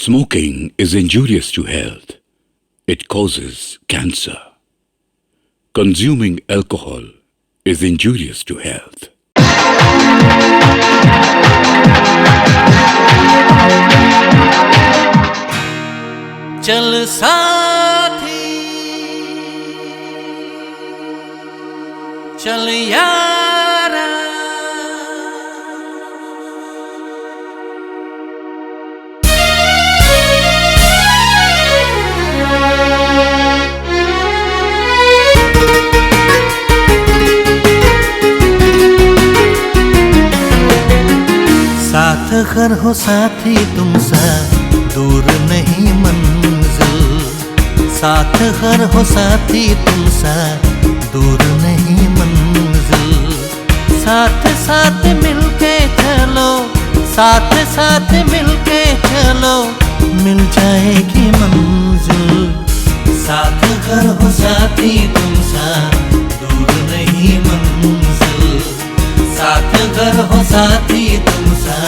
Smoking is injurious to health. It causes cancer. Consuming alcohol is injurious to health. चल साथी चल यारा साथ अगर हो साथी तुम सा दूर नहीं मंजिल, साथ अगर हो साथी तुम सा दूर नहीं मंजिल, साथ साथ मिलके चलो, साथ साथ मिलके चलो, मिल जाएगी मंजिल। साथ अगर हो साथी तुम सा दूर नहीं मंजिल, साथ अगर हो साथी तुम सा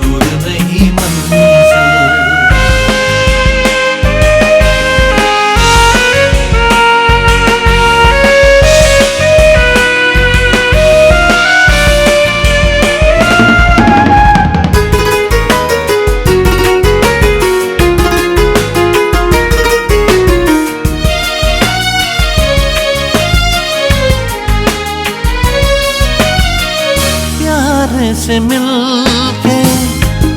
दूर नहीं मंजिल। से मिलके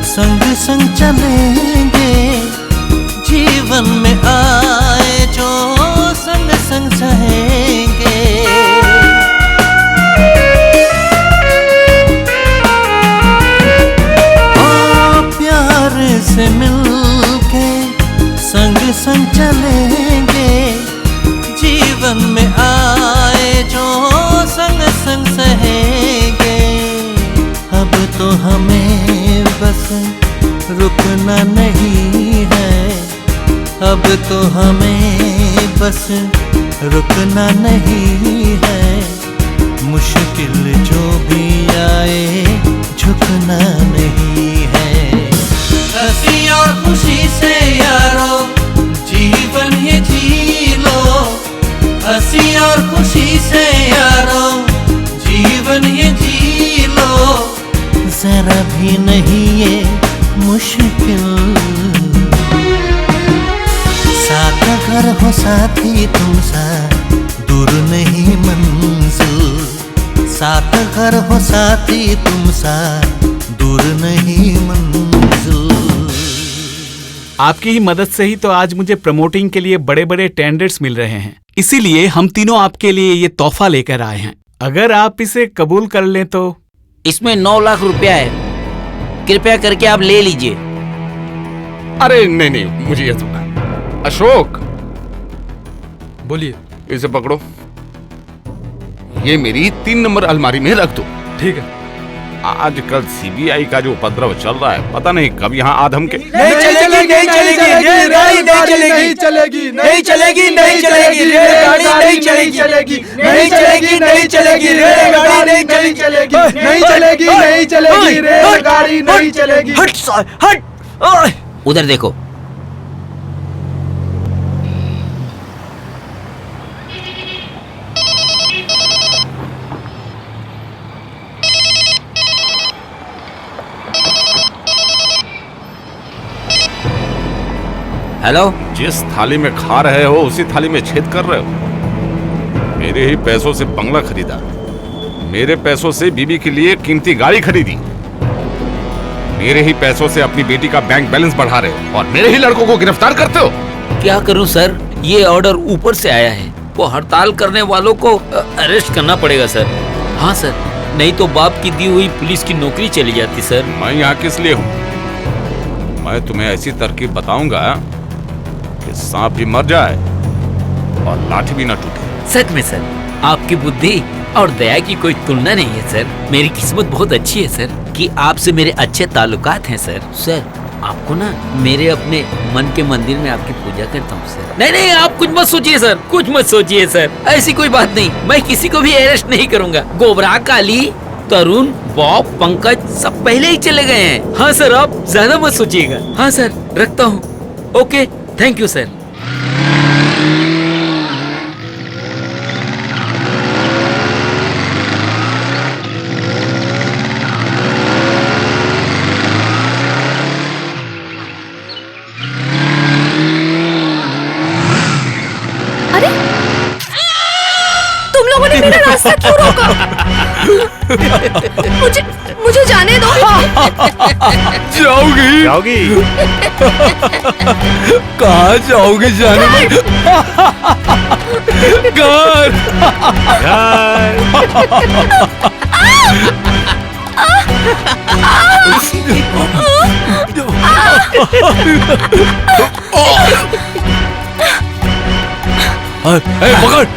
संग संग चलेंगे, जीवन में आए जो संग संग सहेंगे। ओ प्यार से मिलके संग संग चलेंगे, जीवन में आए जो संग संग सहेंगे। अब तो हमें बस रुकना नहीं है, अब तो हमें बस रुकना नहीं है, मुश्किल जो भी आए झुकना नहीं है। हंसी और खुशी से यारो जीवन ये जी लो, हंसी और खुशी से यारो जीवन ये जी लो, जरा भी नहीं ये मुश्किल। साथ अगर हो साथी तुम सा दूर नहीं मंजिल, साथ अगर हो साथी तुम सा दूर नहीं मंजिल। आपकी ही मदद से ही तो आज मुझे प्रमोटिंग के लिए बड़े बड़े टेंडर्स मिल रहे हैं, इसीलिए हम तीनों आपके लिए ये तोहफा लेकर आए हैं। अगर आप इसे कबूल कर लें तो। इसमें 9 लाख रुपया है, कृपया करके आप ले लीजिए। अरे नहीं नहीं, मुझे ये सुनना है। अशोक, बोलिए। इसे पकड़ो, ये मेरी 3 नंबर अलमारी में रख दो। ठीक है। आजकल सीबीआई का जो उपद्रव चल रहा है, पता नहीं कब यहाँ आधम के। नहीं चलेगी, नहीं चलेगी, रेलगाड़ी नहीं चलेगी, नहीं चलेगी, नहीं चलेगी, रेलगाड़ी नहीं चलेगी, नहीं चलेगी, नहीं चलेगी, रेलगाड़ी नहीं चलेगी, नहीं चलेगी, नहीं चलेगी, रेलगाड़ी नहीं चलेगी। हट हट, उधर देखो। हेलो। जिस थाली में खा रहे हो उसी थाली में छेद कर रहे हो। मेरे ही पैसों से बंगला खरीदा, मेरे पैसों से बीबी के लिए कीमती गाड़ी खरीदी, मेरे ही पैसों से अपनी बेटी का बैंक बैलेंस बढ़ा रहे हो और मेरे ही लड़कों को गिरफ्तार करते हो। क्या करूं सर, ये ऑर्डर ऊपर से आया है, वो हड़ताल करने वालों को अरेस्ट करना पड़ेगा सर। हाँ सर, नहीं तो बाप की दी हुई पुलिस की नौकरी चली जाती सर। मैं यहाँ किस लिए हूँ? मैं तुम्हें ऐसी तरकीब बताऊंगा कि सांप भी मर जाए और लाठी भी न टूटे। सच में सर, आपकी बुद्धि और दया की कोई तुलना नहीं है सर। मेरी किस्मत बहुत अच्छी है सर कि आपसे मेरे अच्छे ताल्लुकात हैं सर। सर, आपको ना मेरे अपने मन के मंदिर में आपकी पूजा करता हूँ सर। नहीं नहीं, आप कुछ मत सोचिए सर, कुछ मत सोचिए सर, ऐसी कोई बात नहीं। मैं किसी को भी अरेस्ट नहीं करूँगा। गोबरा काली तरुण, बॉब, पंकज सब पहले ही चले गए हैं। हाँ सर, आप ज्यादा मत सोचिएगा। हाँ सर, रखता हूँ। Okay, thank you sir. अरे तुम लोगों ने मेरा रास्ता क्यों रोका? मुझे जाने दो। जाओगी? जाओगी? कहाँ जाओगे जाने में? घर। पकड़।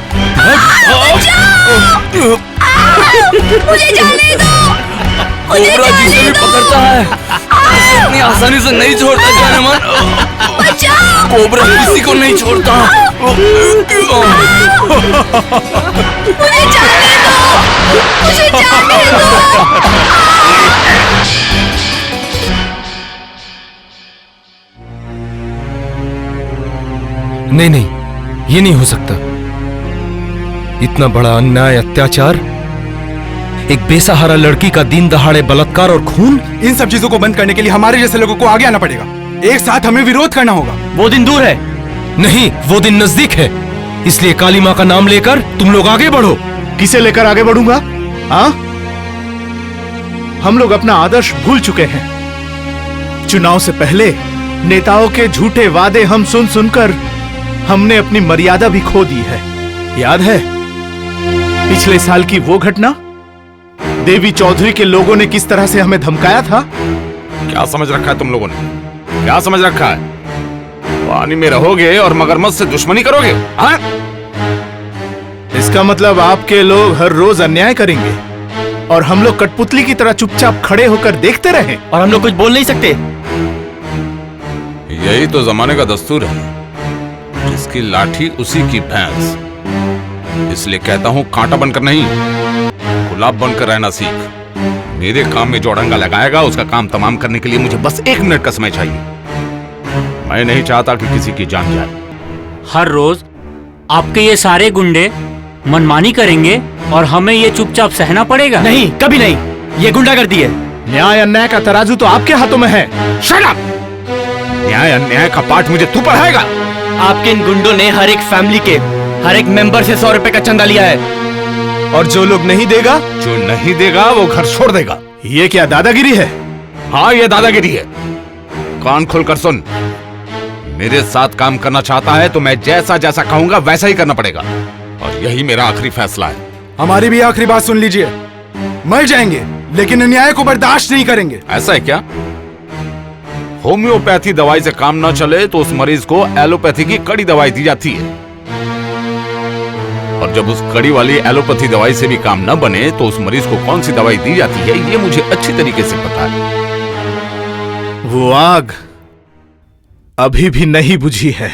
मुझे जाने दो। कोबरा जिसे भी पकड़ता है इतनी आसानी से नहीं छोड़ता जाने मन। कोबरा किसी को नहीं छोड़ता। मुझे जाने दो। मुझे जाने दो। नहीं नहीं, ये नहीं हो सकता। इतना बड़ा अन्याय, अत्याचार, एक बेसहारा लड़की का दिन दहाड़े बलात्कार और खून। इन सब चीजों को बंद करने के लिए हमारे जैसे लोगों को आगे आना पड़ेगा। एक साथ हमें विरोध करना होगा। वो दिन दूर है। नहीं, वो दिन नजदीक है। इसलिए काली माँ का नाम लेकर तुम लोग आगे बढ़ो। किसे लेकर आगे बढ़ूंगा? हाँ, हम लोग अपना आदर्श भूल चुके हैं। चुनाव से पहले नेताओं के झूठे वादे हम सुन सुनकर हमने अपनी मर्यादा भी खो दी है। याद है पिछले साल की वो घटना? देवी चौधरी के लोगों ने किस तरह से हमें धमकाया था। क्या समझ रखा है तुम लोगों ने? क्या समझ रखा है? पानी में रहोगे और मगरमच्छ से दुश्मनी करोगे? हाँ? इसका मतलब आपके लोग हर रोज अन्याय करेंगे और हम लोग कठपुतली की तरह चुपचाप खड़े होकर देखते रहें। और हम लोग कुछ बोल नहीं सकते। यही तो जमाने का दस्तूर है, जिसकी लाठी उसी की भैंस। इसलिए कहता हूं, कांटा बनकर नहीं, गुलाब बनकर रहना सीख। मेरे काम में जो अड़ंगा लगाएगा उसका काम तमाम करने के लिए मुझे बस 1 मिनट का समय चाहिए। मैं नहीं चाहता कि किसी की जान जाए। हर रोज आपके ये सारे गुंडे मनमानी करेंगे और हमें ये चुपचाप सहना पड़ेगा? नहीं, कभी नहीं। ये गुंडागर्दी है। न्याय अन्याय का तराजू तो आपके हाथों में है। Shut up! न्याय अन्याय का पाठ मुझे तू पढ़ाएगा? आपके इन गुंडों ने हर एक फैमिली के हर एक मेंबर से 100 रुपए का चंदा लिया है। और जो लोग नहीं देगा, जो नहीं देगा वो घर छोड़ देगा। ये क्या दादागिरी है? हाँ, ये दादागिरी है। कान खोलकर सुन, मेरे साथ काम करना चाहता है तो मैं जैसा जैसा कहूंगा वैसा ही करना पड़ेगा, और यही मेरा आखिरी फैसला है। हमारी भी आखिरी बात सुन लीजिए। मर जाएंगे लेकिन अन्याय को बर्दाश्त नहीं करेंगे। ऐसा है क्या? होम्योपैथी दवाई से काम न चले तो उस मरीज को एलोपैथी की कड़ी दवाई दी जाती है, और जब उस कड़ी वाली एलोपैथी दवाई से भी काम न बने तो उस मरीज को कौन सी दवाई दी जाती है ये मुझे अच्छी तरीके से पता है। वो आग अभी भी नहीं बुझी है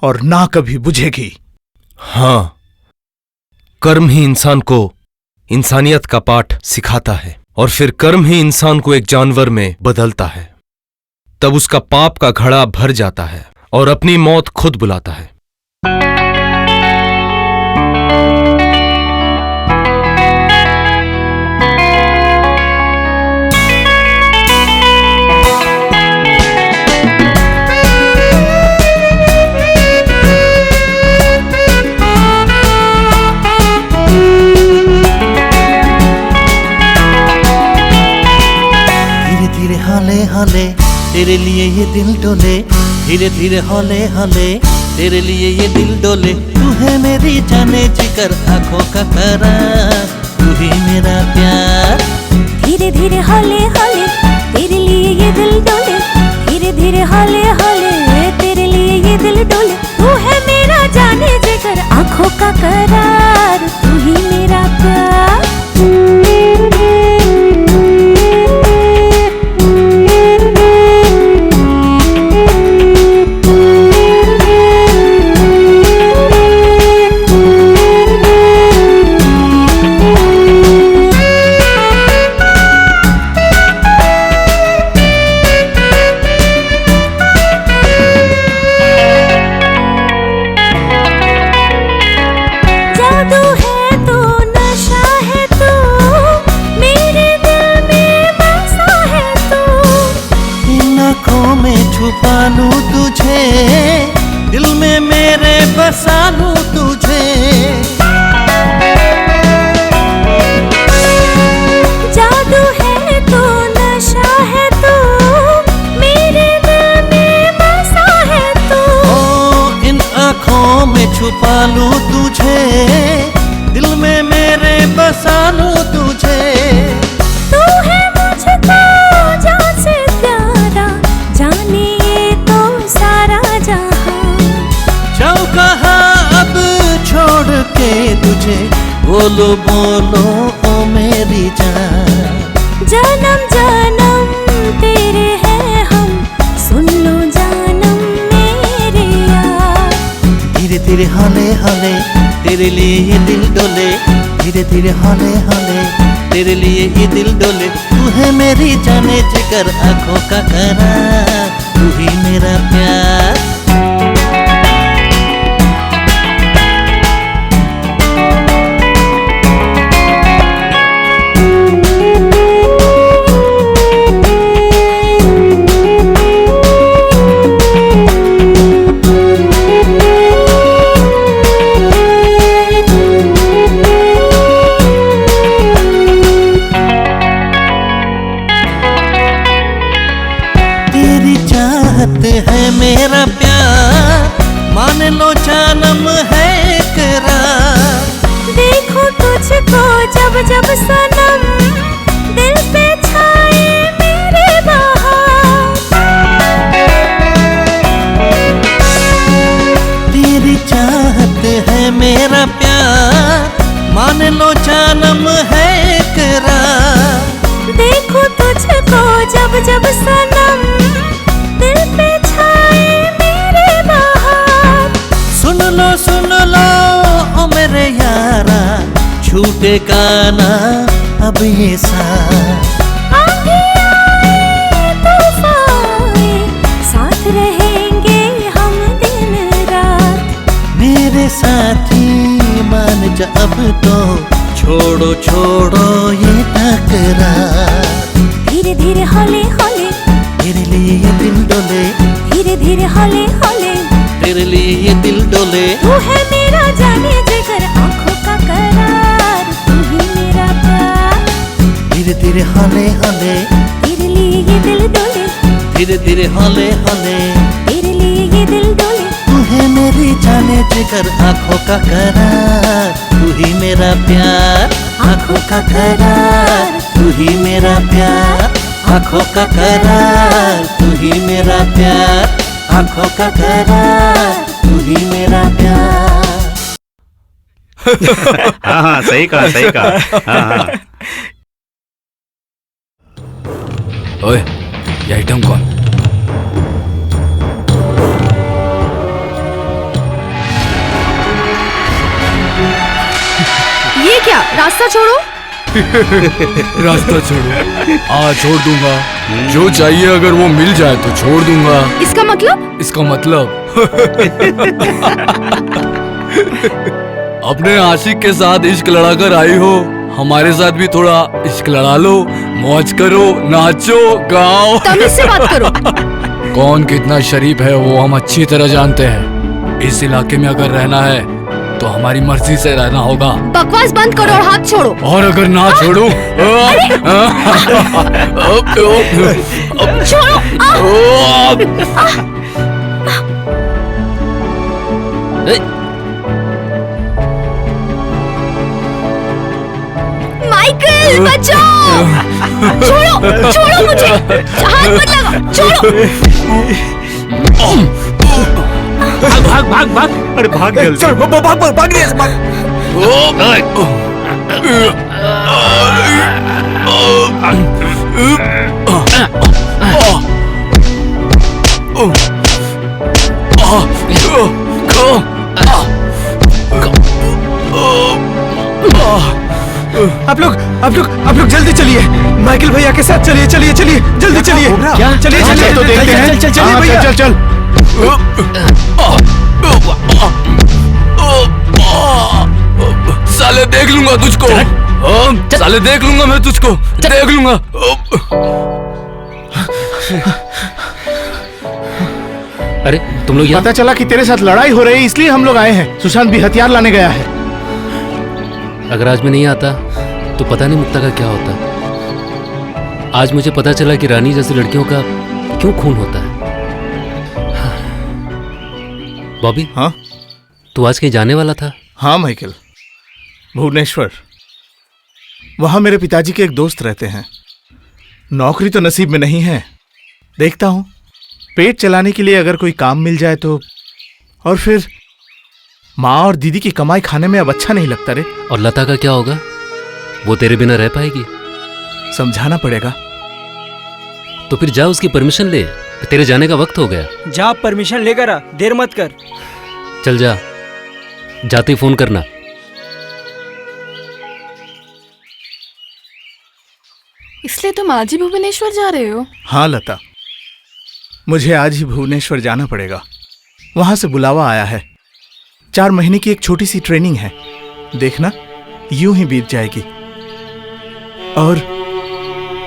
और ना कभी बुझेगी। हाँ, कर्म ही इंसान को इंसानियत का पाठ सिखाता है, और फिर कर्म ही इंसान को एक जानवर में बदलता है। तब उसका पाप का घड़ा भर जाता है और अपनी मौत खुद बुलाता है। हौले हौले तेरे लिए ये दिल डोले, धीरे धीरे हौले हौले तेरे लिए ये दिल डोले। तू है मेरी जाने जिगर, आंखों का करार, तू ही मेरा प्यार। धीरे धीरे हौले हौले तेरे लिए ये दिल डोले, धीरे धीरे हौले हौले तेरे लिए ये दिल डोले। तू है मेरा जाने जिगर, आंखों का करार, तू ही मेरा प्यार। बसा लूं तुझे। जादू है तो नशा है तो मेरे दिल में बसा है तो। ओ इन आँखों में छुपा लूं तुझे, दिल में मेरे बसा लूं तुझे। तू है मुझको जान से प्यारा, जाने ये तो सारा जहां। जाऊं कहाँ अब छोड़ के तुझे, बोलो बोलो ओ मेरी जान। जन्म जन्म तेरे हैं हम, सुन लो जानम मेरे यार। धीरे धीरे हौले हौले तेरे लिए ये दिल डोले, धीरे धीरे हौले हौले तेरे लिए ये दिल डोले। तू है मेरी जाने जिगर आंखों का करार, तू ही मेरा प्यार। है मेरा प्यार, मान लो जानम है करार। देखो तुझको जब जब सनम, दिल पे छाए मेरे बहार। तेरी चाहत है मेरा प्यार, मान लो जानम है करार। देखो तुझको जब जब सनम, दिल पे छाए मेरे बहार। सुन लो ओ मेरे यारा, छूटे का ना अब ये साथ। आंधी आए तूफान आए, साथ रहेंगे हम दिन रात। मेरे साथी मान जा अब तो, छोड़ो छोड़ो ये तकरार। धीरे धीरे हौले हौले तेरे लिए ये दिल डोले, धीरे धीरे हौले हौले तेरे लिए ये दिल डोले। तू है मेरा जाने जिगर आंखों का करार, तू ही मेरा प्यार। धीरे धीरे हौले हौले तेरे लिए ये दिल डोले, धीरे धीरे हौले हौले तेरे लिए ये दिल डोले। तू है मेरी जाने जिगर आंखों का करार, तू ही मेरा प्यार। आंखों का करार, तू ही मेरा प्यार। आंखों का करार, तू ही मेरा प्यार। आंखों का करार, तू ही मेरा प्यार। हाँ हाँ सही कहा सही कहा। हाँ हाँ। ओए ये आइटम कौन? ये क्या, रास्ता छोड़ो। रास्ता छोड़ो? छोड़ दूंगा, जो चाहिए अगर वो मिल जाए तो छोड़ दूंगा। इसका मतलब? इसका मतलब अपने आशिक के साथ इश्क लड़ाकर आई हो, हमारे साथ भी थोड़ा इश्क लड़ा लो, मौज करो, नाचो, गाओ। तमीज से बात करो। कौन कितना शरीफ है वो हम अच्छी तरह जानते हैं। इस इलाके में अगर रहना है तो हमारी मर्जी से रहना होगा। बकवास बंद करो और हाथ छोड़ो। और अगर ना छोड़ो छोड़ो। माइकल बचाओ। छोड़ो छोड़ो मुझे, हाथ मत लगा, छोड़ो। भाग भाग भाग भाग। अरे भाग जल्दी। चल भाग भाग भाग भाग रही भाग। आप लोग जल्दी चलिए, माइकल भैया के साथ चलिए चलिए चलिए जल्दी चलिए। क्या? चलिए चलिए तो देखते हैं। चल चलिए भैया चल चल साले देख लूंगा तुझको, साले देख लूंगा मैं तुझको, देख लूंगा। अरे तुम लोग पता चला कि तेरे साथ लड़ाई हो रही, इसलिए हम लोग आए हैं। सुशांत भी हथियार लाने गया है। अगर आज मैं नहीं आता तो पता नहीं मुक्ता का क्या होता। आज मुझे पता चला कि रानी जैसी लड़कियों का क्यों खून होता है। बॉबी, हाँ तू आज कहीं जाने वाला था? हाँ माइकल, भुवनेश्वर। वहां मेरे पिताजी के एक दोस्त रहते हैं। नौकरी तो नसीब में नहीं है, देखता हूं पेट चलाने के लिए अगर कोई काम मिल जाए तो। और फिर माँ और दीदी की कमाई खाने में अब अच्छा नहीं लगता रे। और लता का क्या होगा? वो तेरे बिना रह पाएगी? समझाना पड़ेगा। तो फिर जा, उसकी परमिशन ले। तेरे जाने का वक्त हो गया। जा परमिशन लेकर आ, देर मत कर। चल जा, जाते ही फोन करना। इसलिए तुम आज ही भुवनेश्वर जा रहे हो? हाँ लता, मुझे आज ही भुवनेश्वर जाना पड़ेगा। वहां से बुलावा आया है। 4 महीने की एक छोटी सी ट्रेनिंग है। देखना यूं ही बीत जाएगी। और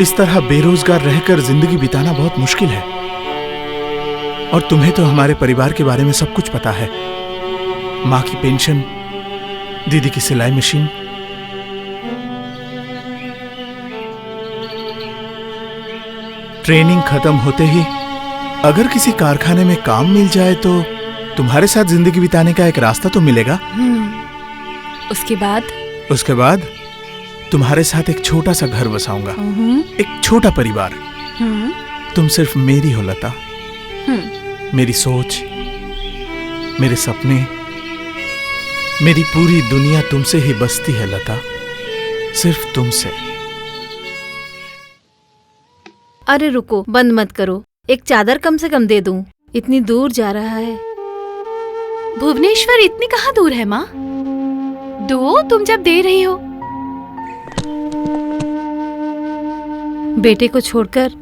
इस तरह बेरोजगार रहकर जिंदगी बिताना बहुत मुश्किल है। और तुम्हें तो हमारे परिवार के बारे में सब कुछ पता है। माँ की पेंशन, दीदी की सिलाई मशीन। ट्रेनिंग खत्म होते ही अगर किसी कारखाने में काम मिल जाए तो तुम्हारे साथ जिंदगी बिताने का एक रास्ता तो मिलेगा। उसके बाद तुम्हारे साथ एक छोटा सा घर बसाऊंगा, एक छोटा परिवार। तुम सिर्फ मेरी हो लता। मेरी सोच, मेरे सपने, मेरी पूरी दुनिया तुमसे ही बसती है लता, सिर्फ तुमसे। अरे रुको, बंद मत करो। एक चादर कम से कम दे दूं। इतनी दूर जा रहा है। भुवनेश्वर इतनी कहाँ दूर है माँ? दो, तुम जब दे रही हो। बेटे को छोड़कर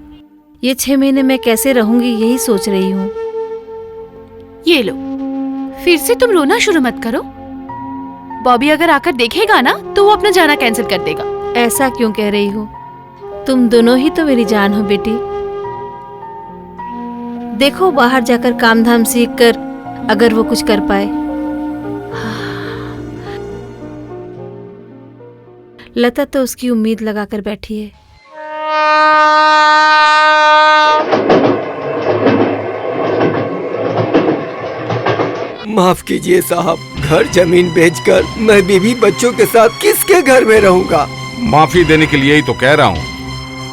ये 6 महीने मैं कैसे रहूंगी, यही सोच रही हूँ। ये लो, फिर से तुम रोना शुरू मत करो। बॉबी अगर आकर देखेगा ना तो वो अपना जाना कैंसिल कर देगा। ऐसा क्यों कह रही हो? तुम दोनों ही तो मेरी जान हो बेटी। देखो बाहर जाकर काम धाम सीख कर अगर वो कुछ कर पाए। लता तो उसकी उम्मीद लगाकर बैठी है। माफ कीजिए साहब, घर जमीन बेचकर मैं बीवी बच्चों के साथ किसके घर में रहूंगा? माफी देने के लिए ही तो कह रहा हूँ।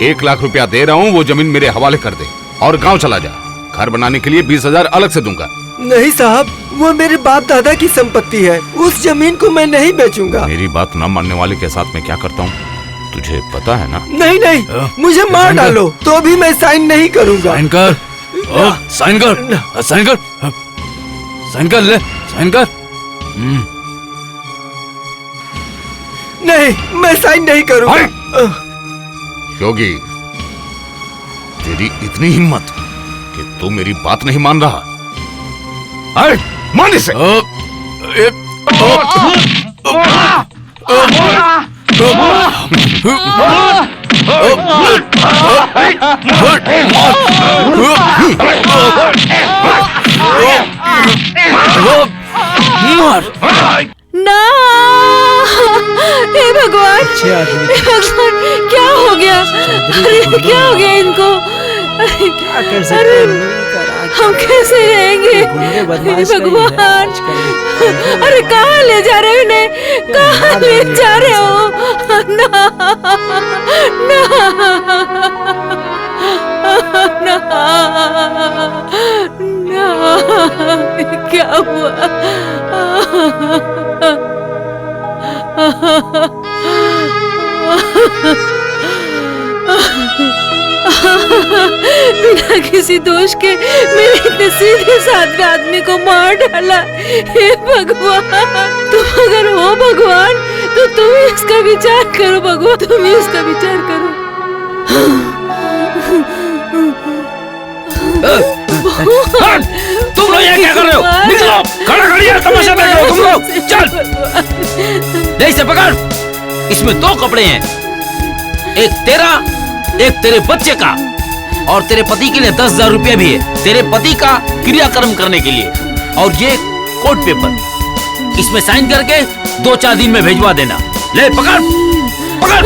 1 लाख रुपया दे रहा हूँ, वो जमीन मेरे हवाले कर दे और गांव चला जा। घर बनाने के लिए 20,000 अलग से दूंगा। नहीं साहब, वो मेरे बाप दादा की संपत्ति है। उस जमीन को मैं नहीं बेचूंगा। मेरी बात न मानने वाले के साथ मैं क्या करता हूँ तुझे पता है ना? नहीं नहीं, मुझे मार डालो तो भी मैं साइन नहीं करूंगा। साइन कर, साइन कर, साइन कर, साइन कर ले, साइन कर। नहीं, मैं साइन नहीं करूंगा। योगी, तेरी इतनी हिम्मत कि तू मेरी बात नहीं मान रहा? अरे मान इसे। ना, हे भगवान, हे भगवान, क्या हो गया? अरे क्या हो गया इनको? क्या कर सकते हैं? हम कैसे रहेंगे? हे भगवान, अरे कहाँ ले जा रहे हो इन्हें? कहाँ ले जा रहे हो? ना, ना, ना, क्या हुआ? बिना किसी दोष के मेरे इतने सीधे साधे आदमी को मार डाला। हे भगवान, तुम अगर हो भगवान तो तुम ही इसका विचार करो। भगवान, तुम ही इसका विचार करो। तुम लोग यहाँ क्या कर रहे हो? निकलो, खड़ा खड़ी है, तमाशा देख रहे हो तुम लोग। चल, ले इसे पकड़। इसमें 2 कपड़े हैं, एक तेरा, एक तेरे बच्चे का। और तेरे पति के लिए 10,000 रुपया भी है, तेरे पति का क्रियाक्रम करने के लिए। और ये कोर्ट पेपर, इसमें साइन करके 2-4 दिन में भेजवा देना। ले पकड़ पकड़।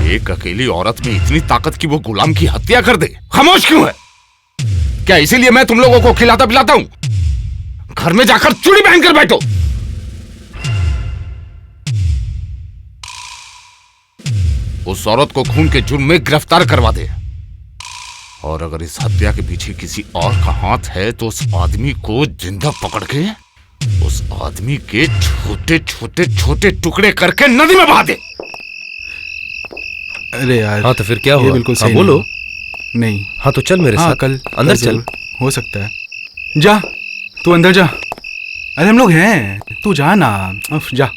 एक अकेली औरत में इतनी ताकत कि वो गुलाम की हत्या कर दे। खामोश क्यों है? क्या इसीलिए मैं तुम लोगों को खिलाता पिलाता हूं? घर में जाकर चूड़ी पहनकर बैठो। उस औरत को खून के जुर्म में गिरफ्तार करवा दे। और अगर इस हत्या के पीछे किसी और का हाथ है तो उस आदमी को जिंदा पकड़ के उस आदमी के छोटे छोटे छोटे टुकड़े करके नदी में बहा दे। अरे यार, हाँ तो फिर क्या हुआ? बिल्कुल हाँ, सही बोलो। नहीं। हाँ तो चल मेरे साथ। कल अंदर चल। हो सकता है। जा, तू अंदर जा। अरे हम लोग हैं, तू जा ना। जा।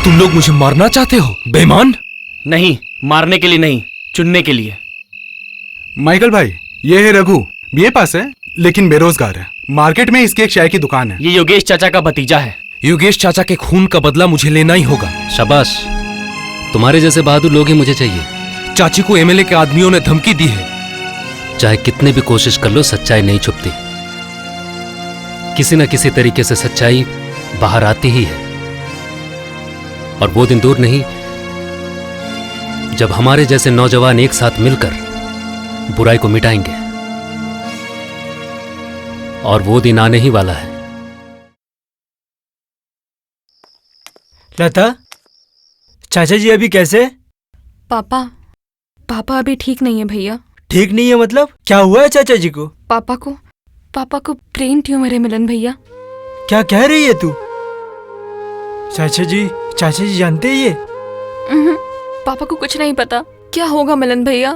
तुम लोग मुझे मारना चाहते हो बेईमान? नहीं, मारने के लिए नहीं, चुनने के लिए। माइकल भाई, ये है रघु, बीए पास है लेकिन बेरोजगार है। मार्केट में इसकी एक चाय की दुकान है। ये योगेश चाचा का भतीजा है। योगेश चाचा के खून का बदला मुझे लेना ही होगा। शाबाश, तुम्हारे जैसे बहादुर लोग ही मुझे चाहिए। चाची को एमएलए के आदमियों ने धमकी दी है। चाहे कितने भी कोशिश कर लो, सच्चाई नहीं छुपती। किसी न किसी तरीके से सच्चाई बाहर आती ही है। और वो दिन दूर नहीं जब हमारे जैसे नौजवान एक साथ मिलकर बुराई को मिटाएंगे। और वो दिन आने ही वाला है। लता, चाचा जी अभी कैसे? पापा अभी ठीक नहीं है भैया। ठीक नहीं है मतलब? क्या हुआ है चाचा जी को? पापा को ब्रेन ट्यूमर है मिलन भैया। क्या कह रही है तू? चाचा जी जानते हैं ये? पापा को कुछ नहीं पता। क्या होगा मिलन भैया?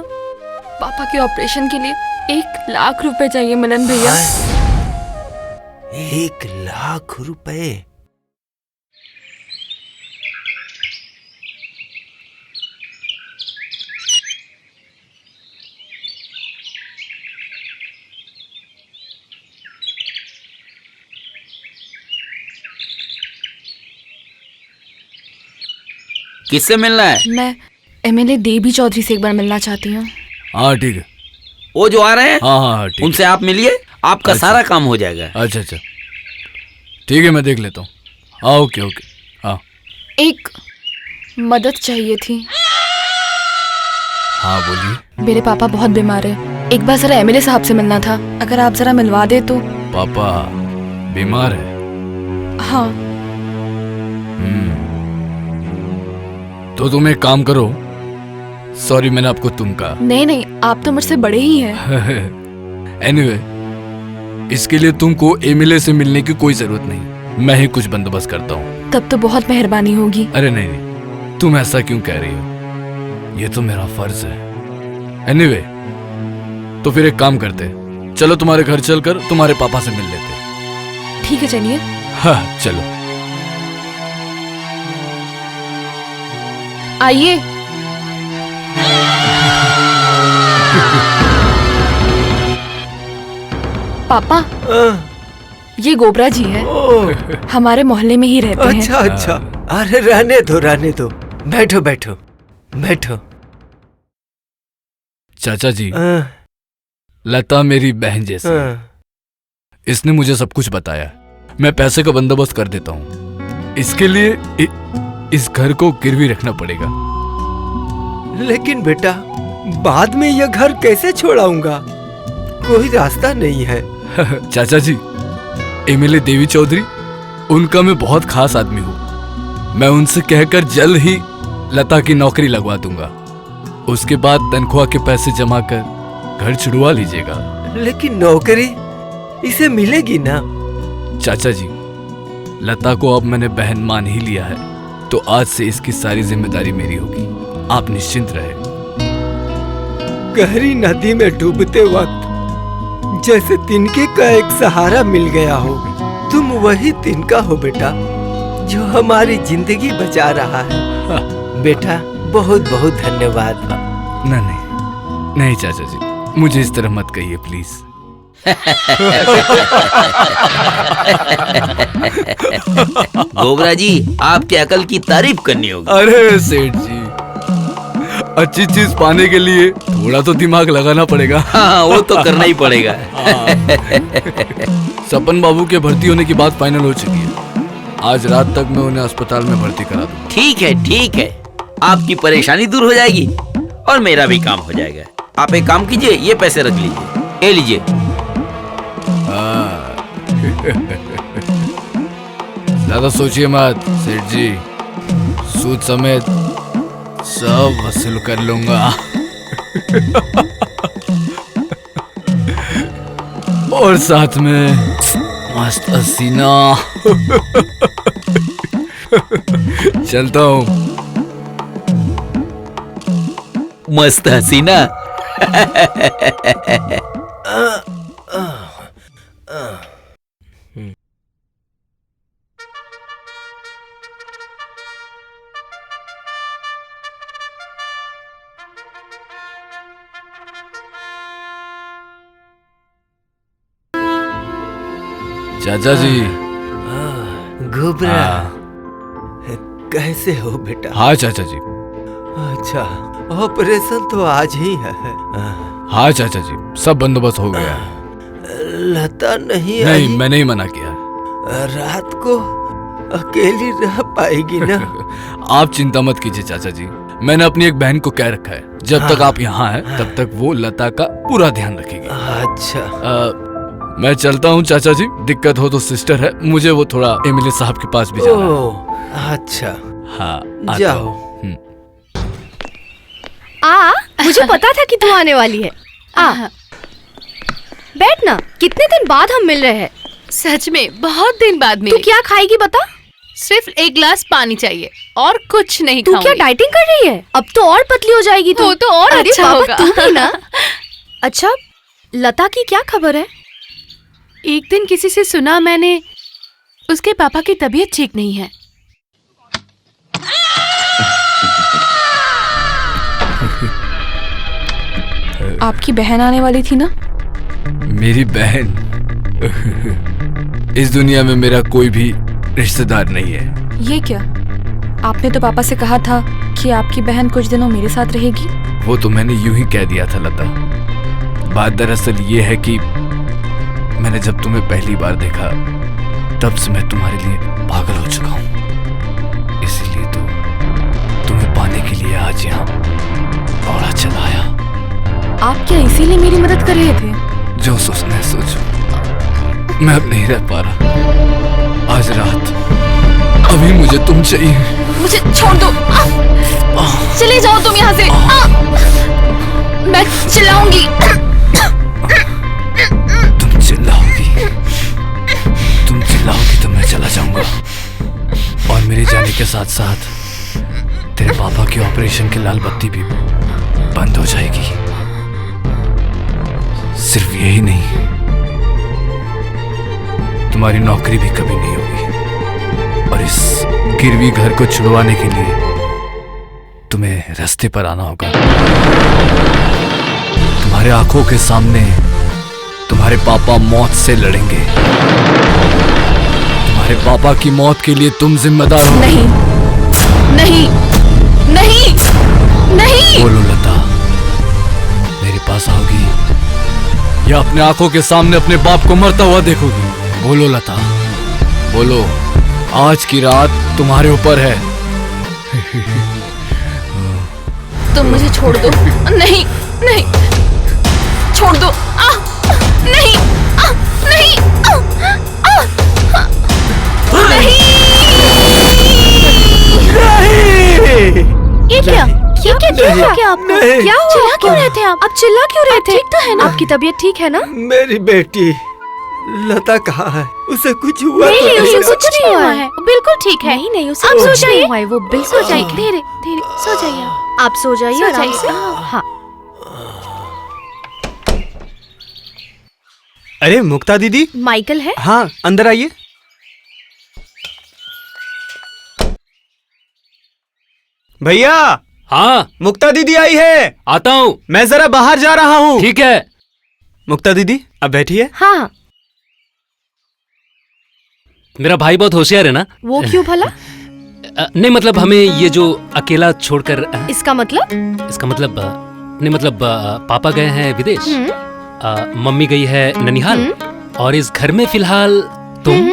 पापा के ऑपरेशन के लिए 1 लाख रुपए चाहिए मिलन भैया। 1 लाख रुपए? किससे मिलना है? मैं एमएलए देवी चौधरी से एक बार मिलना चाहती हूँ। हाँ ठीक है। वो जो आ रहे हैं, हाँ ठीक, उनसे आप मिलिए, आपका सारा काम हो जाएगा। अच्छा ठीक है, मैं देख लेता हूँ। हाँ ओके। हाँ, एक मदद चाहिए थी। हाँ बोलिए। मेरे पापा बहुत बीमार है, एक बार जरा एमएलए साहब से मिलना था। अगर आप जरा मिलवा दे तो। पापा बीमार है? हाँ। तो तुम एक काम करो। सॉरी मैंने आपको तुम कहा। नहीं, आप तो मुझसे बड़े ही हैं। एनीवे, इसके लिए तुमको एमएलए से मिलने की कोई जरूरत नहीं, मैं ही कुछ बंदोबस्त करता हूँ। तब तो बहुत मेहरबानी होगी। अरे नहीं, तुम ऐसा क्यों कह रही हो? ये तो मेरा फर्ज है। एनीवे, तो फिर एक काम करते, चलो तुम्हारे घर चलकर तुम्हारे पापा से मिल लेते। ठीक है चलिए। हाँ चलो। आइए। पापा, ये गोबरा जी है, हमारे मोहल्ले में ही रहते हैं। अच्छा अच्छा, अरे रहने दो, बैठो बैठो बैठो। चाचा जी, लता मेरी बहन जैसी है। इसने मुझे सब कुछ बताया। मैं पैसे का बंदोबस्त कर देता हूँ। इसके लिए इस घर को गिरवी रखना पड़ेगा। लेकिन बेटा, बाद में यह घर कैसे छोड़ाऊंगा? कोई रास्ता नहीं है। चाचा जी, एमएलए देवी चौधरी, उनका मैं बहुत खास आदमी हूँ। मैं उनसे कहकर जल्द ही लता की नौकरी लगवा दूंगा। उसके बाद तनख्वाह के पैसे जमा कर घर छुड़वा लीजिएगा। लेकिन नौकरी इसे मिलेगी ना? चाचा जी, लता को अब मैंने बहन मान ही लिया है, तो आज से इसकी सारी जिम्मेदारी मेरी होगी। आप निश्चिंत रहे। गहरी नदी में डूबते वक्त जैसे तिनके का एक सहारा मिल गया हो, तुम वही तिनका हो बेटा, जो हमारी जिंदगी बचा रहा है। बेटा, बहुत बहुत धन्यवाद। नहीं चाचा जी, मुझे इस तरह मत कहिए प्लीज। गोबरा जी, आपके अकल की तारीफ करनी होगी। अरे सेठ जी, अच्छी चीज पाने के लिए थोड़ा तो दिमाग लगाना पड़ेगा। हाँ, वो तो करना ही पड़ेगा। सपन बाबू के भर्ती होने की बात फाइनल हो चुकी है। आज रात तक मैं उन्हें अस्पताल में भर्ती करा दूंगा। ठीक है, आपकी परेशानी दूर हो जाएगी और मेरा भी काम हो जाएगा। आप एक काम कीजिए, ये पैसे रख लीजिए, ये लीजिए। ज्यादा सोचिए मत सेठ जी, सूद समेत सब वसूल कर लूंगा। और साथ में मस्त हसीना। चलता हूँ। मस्त हसीना। चाचा जी। गोबरा, कैसे हो बेटा? हाँ चाचा जी। अच्छा, ऑपरेशन तो आज ही है। हाँ चाचा जी, सब बंदोबस्त हो गया। लता नहीं आई? नहीं, मैंने ही मना किया। रात को अकेली रह पाएगी ना? आप चिंता मत कीजिए चाचा जी, मैंने अपनी एक बहन को कह रखा है, जब तक आप यहाँ हैं तब तक वो लता का पूरा ध्यान रखेगी। अच्छा, मैं चलता हूँ चाचा जी। दिक्कत हो तो सिस्टर है, मुझे वो थोड़ा एमएलए साहब के पास भी जाना है। अच्छा, हाँ जाओ। मुझे पता था कि तू आने वाली है। बैठ ना, कितने दिन बाद हम मिल रहे हैं। सच में बहुत दिन बाद मिले। तू क्या खाएगी बता? सिर्फ एक गिलास पानी चाहिए और कुछ नहीं तू क्या डाइटिंग कर रही है? अब तो और पतली हो जाएगी तू। तो और अच्छा होगा। तू भी ना। अच्छा, लता की क्या खबर है? एक दिन किसी से सुना मैंने, उसके पापा की तबीयत ठीक नहीं है। आपकी बहन आने वाली थी ना? मेरी बहन? इस दुनिया में मेरा कोई भी रिश्तेदार नहीं है। ये क्या? आपने तो पापा से कहा था कि आपकी बहन कुछ दिनों मेरे साथ रहेगी। वो तो मैंने यूं ही कह दिया था लता। बात दरअसल ये है कि मैंने जब तुम्हें पहली बार देखा तब से मैं तुम्हारे लिए पागल हो चुका हूँ। इसीलिए तो तुम्हें पाने के लिए आज यहाँ दौड़ा चला आया। आप क्या इसीलिए मेरी मदद कर रहे थे? जो सोचना है सोचो, मैं अब नहीं रह पा रहा। आज रात अभी मुझे तुम चाहिए। मुझे छोड़ दो। चले जाओ तुम यहाँ से। मैं चिल्लाऊंगी। तुम चिल्लाओगी तो मैं चला जाऊंगा, और मेरे जाने के साथ साथ तेरे पापा की ऑपरेशन की लाल बत्ती भी बंद हो जाएगी। सिर्फ यही नहीं, तुम्हारी नौकरी भी कभी नहीं होगी, और इस गिरवी घर को छुड़वाने के लिए तुम्हें रास्ते पर आना होगा। तुम्हारे आंखों के सामने तुम्हारे पापा मौत से लड़ेंगे। पापा की मौत के लिए तुम जिम्मेदार हो। नहीं नहीं नहीं नहीं। बोलो लता, मेरे पास आओगी या अपने आंखों के सामने अपने बाप को मरता हुआ देखोगी? बोलो लता, बोलो। आज की रात तुम्हारे ऊपर है। तुम मुझे छोड़ दो। नहीं नहीं, छोड़ दो। नहीं नहीं नहीं। ये क्या क्या आपको? क्या हुआ? चिल्ला क्यों रहे थे आप? अब चिल्ला क्यों रहे थे? ठीक तो है ना? आपकी तबीयत ठीक है ना? मेरी बेटी लता कहाँ है? उसे कुछ हुआ? नहीं, उसे कुछ नहीं हुआ है, बिल्कुल ठीक है। नहीं, उसे आप सो कुछ नहीं जाइए। हुआ है, वो बिल्कुल सो जाइए, ठीक है। धीरे धीरे सो जाइए। आप सो जाइए सो आराम से। जाइए। हाँ। अरे मुक्ता दीदी। माइकल है? हाँ, अंदर आइए। भैया। हाँ, मुक्ता दीदी आई है। आता हूँ। मैं जरा बाहर जा रहा हूँ। ठीक है। मुक्ता दीदी अब बैठिए। हाँ। मेरा भाई बहुत होशियार है ना? वो क्यों भला? नहीं मतलब हमें ये जो अकेला छोड़कर इसका मतलब? नहीं मतलब पापा गए हैं विदेश, मम्मी गई है ननिहाल, और इस घर में फिलहाल तुम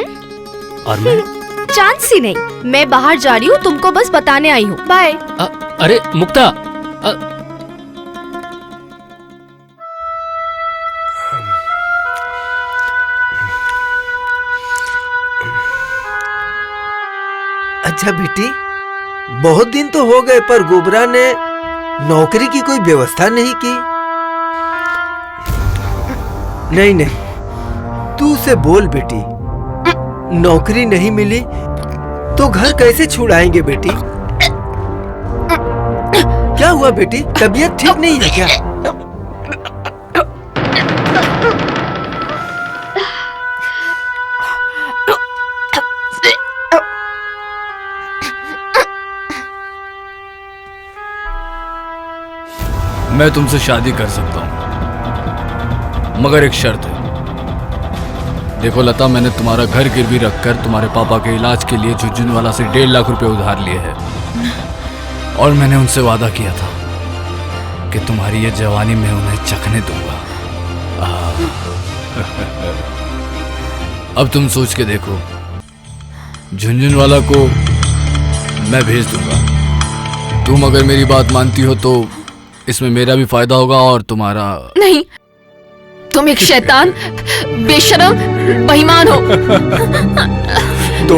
और मैं। चांस ही नहीं, मैं बाहर जा रही हूँ, तुमको बस बताने आई हूँ। बाय। अरे मुक्ता, अच्छा बेटी, बहुत दिन तो हो गए पर गोबरा ने नौकरी की कोई व्यवस्था नहीं की। नहीं नहीं, तू उसे बोल बेटी, नौकरी नहीं मिली तो घर कैसे छुड़ाएंगे बेटी? क्या हुआ बेटी, तबीयत ठीक नहीं है क्या? मैं तुमसे शादी कर सकता हूं, मगर एक शर्त है। देखो लता, मैंने तुम्हारा घर गिरवी रखकर तुम्हारे पापा के इलाज के लिए झुंझुनवाला से 1.5 लाख रुपए उधार लिए हैं, और मैंने उनसे वादा किया था कि तुम्हारी ये जवानी में उन्हें चखने दूंगा। अब तुम सोच के देखो, झुंझुनवाला को मैं भेज दूंगा। तुम अगर मेरी बात मानती हो तो इसमें मेरा भी फायदा होगा और तुम्हारा। नहीं, तुम एक शैतान, बेशरम, बेईमान हो। तो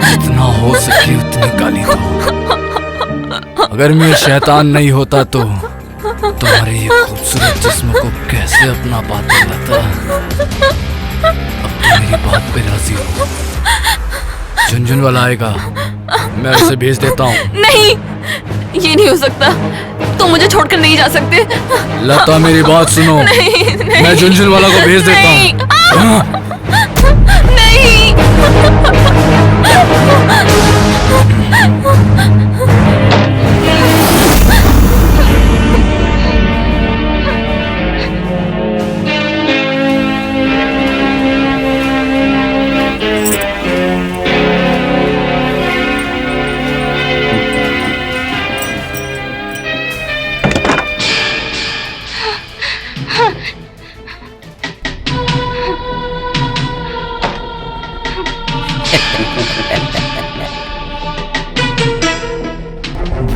जितना हो सके उतनी गाली दो। अगर मैं शैतान नहीं होता तो तुम्हारे ये खूबसूरत जिस्म को कैसे अपना पाता रहता। अब तो मेरी बात पे राजी हो। झुंझुनवाला आएगा, मैं उसे भेज देता हूँ। नहीं, ये नहीं हो सकता। तुम मुझे छोड़कर नहीं जा सकते। लता मेरी बात सुनो। नहीं, नहीं, मैं झुंझुनवाला को भेज देता हूँ। नहीं।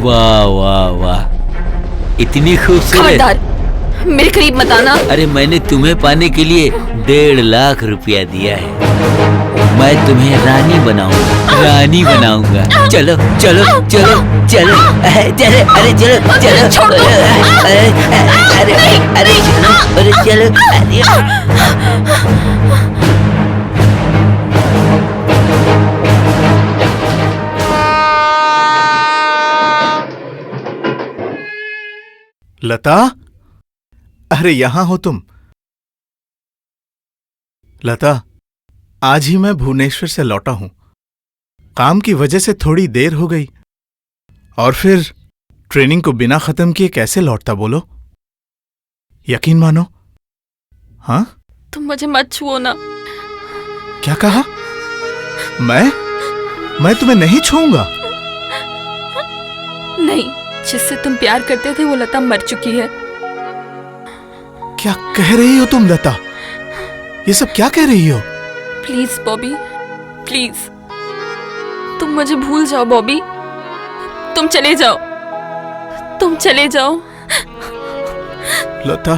वाह वाह वाह, इतनी खूबसूरत। खबरदार, मेरे करीब मत आना। अरे मैंने तुम्हें पाने के लिए 1.5 लाख रुपया दिया है। मैं तुम्हें रानी बनाऊंगा, रानी बनाऊंगा। चलो चलो चलो चलो चलो, अरे चलो चलो, छोड़ दो। अरे अरे अरे चलो, अरे चलो। लता, अरे यहां हो तुम? लता, आज ही मैं भुवनेश्वर से लौटा हूं। काम की वजह से थोड़ी देर हो गई, और फिर ट्रेनिंग को बिना खत्म किए कैसे लौटता बोलो? यकीन मानो। हाँ, तुम मुझे मत छुओ ना। क्या कहा? मैं तुम्हें नहीं छूऊंगा। नहीं, जिससे तुम प्यार करते थे वो लता मर चुकी है। क्या कह रही हो तुम लता? ये सब क्या कह रही हो? प्लीज बॉबी, प्लीज तुम मुझे भूल जाओ बॉबी। तुम चले जाओ, तुम चले जाओ। लता,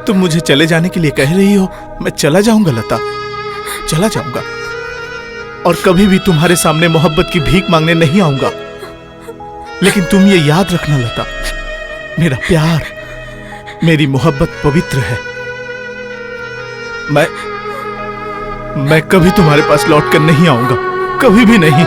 तुम मुझे चले जाने के लिए कह रही हो? मैं चला जाऊंगा लता, चला जाऊंगा, और कभी भी तुम्हारे सामने मोहब्बत की भीख मांगने नहीं आऊंगा। लेकिन तुम ये याद रखना लता, मेरा प्यार, मेरी मोहब्बत पवित्र है। मैं कभी तुम्हारे पास लौटकर नहीं आऊंगा, कभी भी नहीं।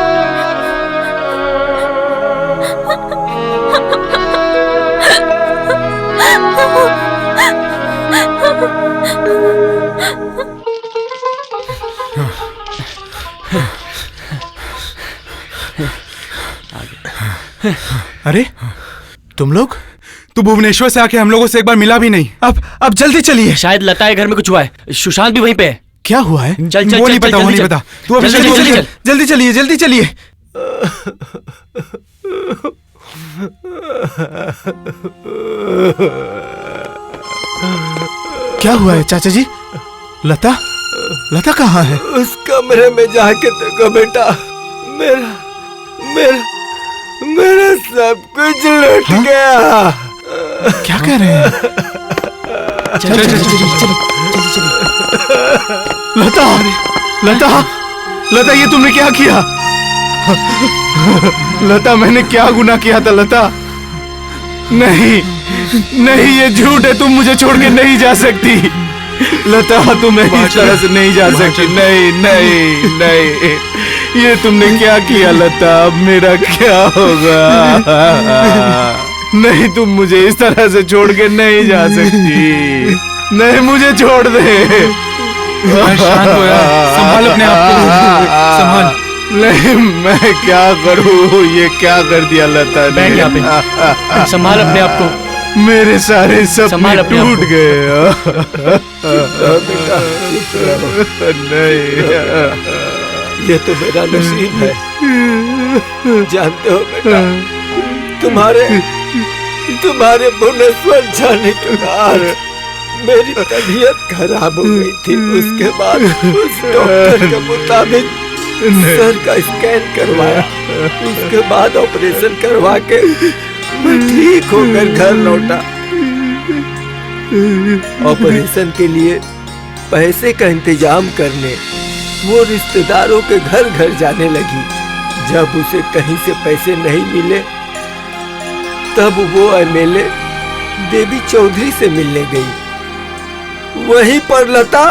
अरे तुम लोग? तू भुवनेश्वर से आके हम लोगों से एक बार मिला भी नहीं। अब जल्दी चलिए। शायद लता के घर में कुछ हुआ है। सुशांत भी वहीं पे है। क्या हुआ है? चल चल, वो नहीं पता, वो नहीं पता। तू अभी जल्दी चलिए, जल्दी चलिए। क्या हुआ है चाचा जी? लता कहाँ है? उस कमरे में जाके देखो बेटा, मेरा सब कुछ लुट गया। क्या कह रहे हैं? चल लता, ये तुमने क्या किया? लता, मैंने क्या गुनाह किया था लता? नहीं, ये झूठ है। तुम मुझे छोड़ के नहीं जा सकती लता, तुम इस तरह से नहीं जा सकती। नहीं, ये तुमने क्या किया लता? अब मेरा क्या होगा? नहीं, तुम मुझे इस तरह से छोड़ के नहीं जा सकती। नहीं, मुझे छोड़ दे। शांत हो यार, संभाल अपने आप को, संभाल। नहीं, मैं क्या करूं? ये क्या कर दिया लता ने? संभाल अपने आप को। मेरे सारे सपने टूट गए। नहीं, ये तो मेरा नसीब है। जानते हो बेटा, तुम्हारे भुवनेश्वर जाने के बाद मेरी तबीयत खराब हो गई थी। उसके बाद उस डॉक्टर के मुताबिक सर का स्कैन करवाया, उसके बाद ऑपरेशन करवा के मैं ठीक होकर घर लौटा। ऑपरेशन के लिए पैसे का इंतजाम करने वो रिश्तेदारों के घर घर जाने लगी। जब उसे कहीं से पैसे नहीं मिले तब वो एमएलए देवी चौधरी से मिलने गई। वहीं पर लता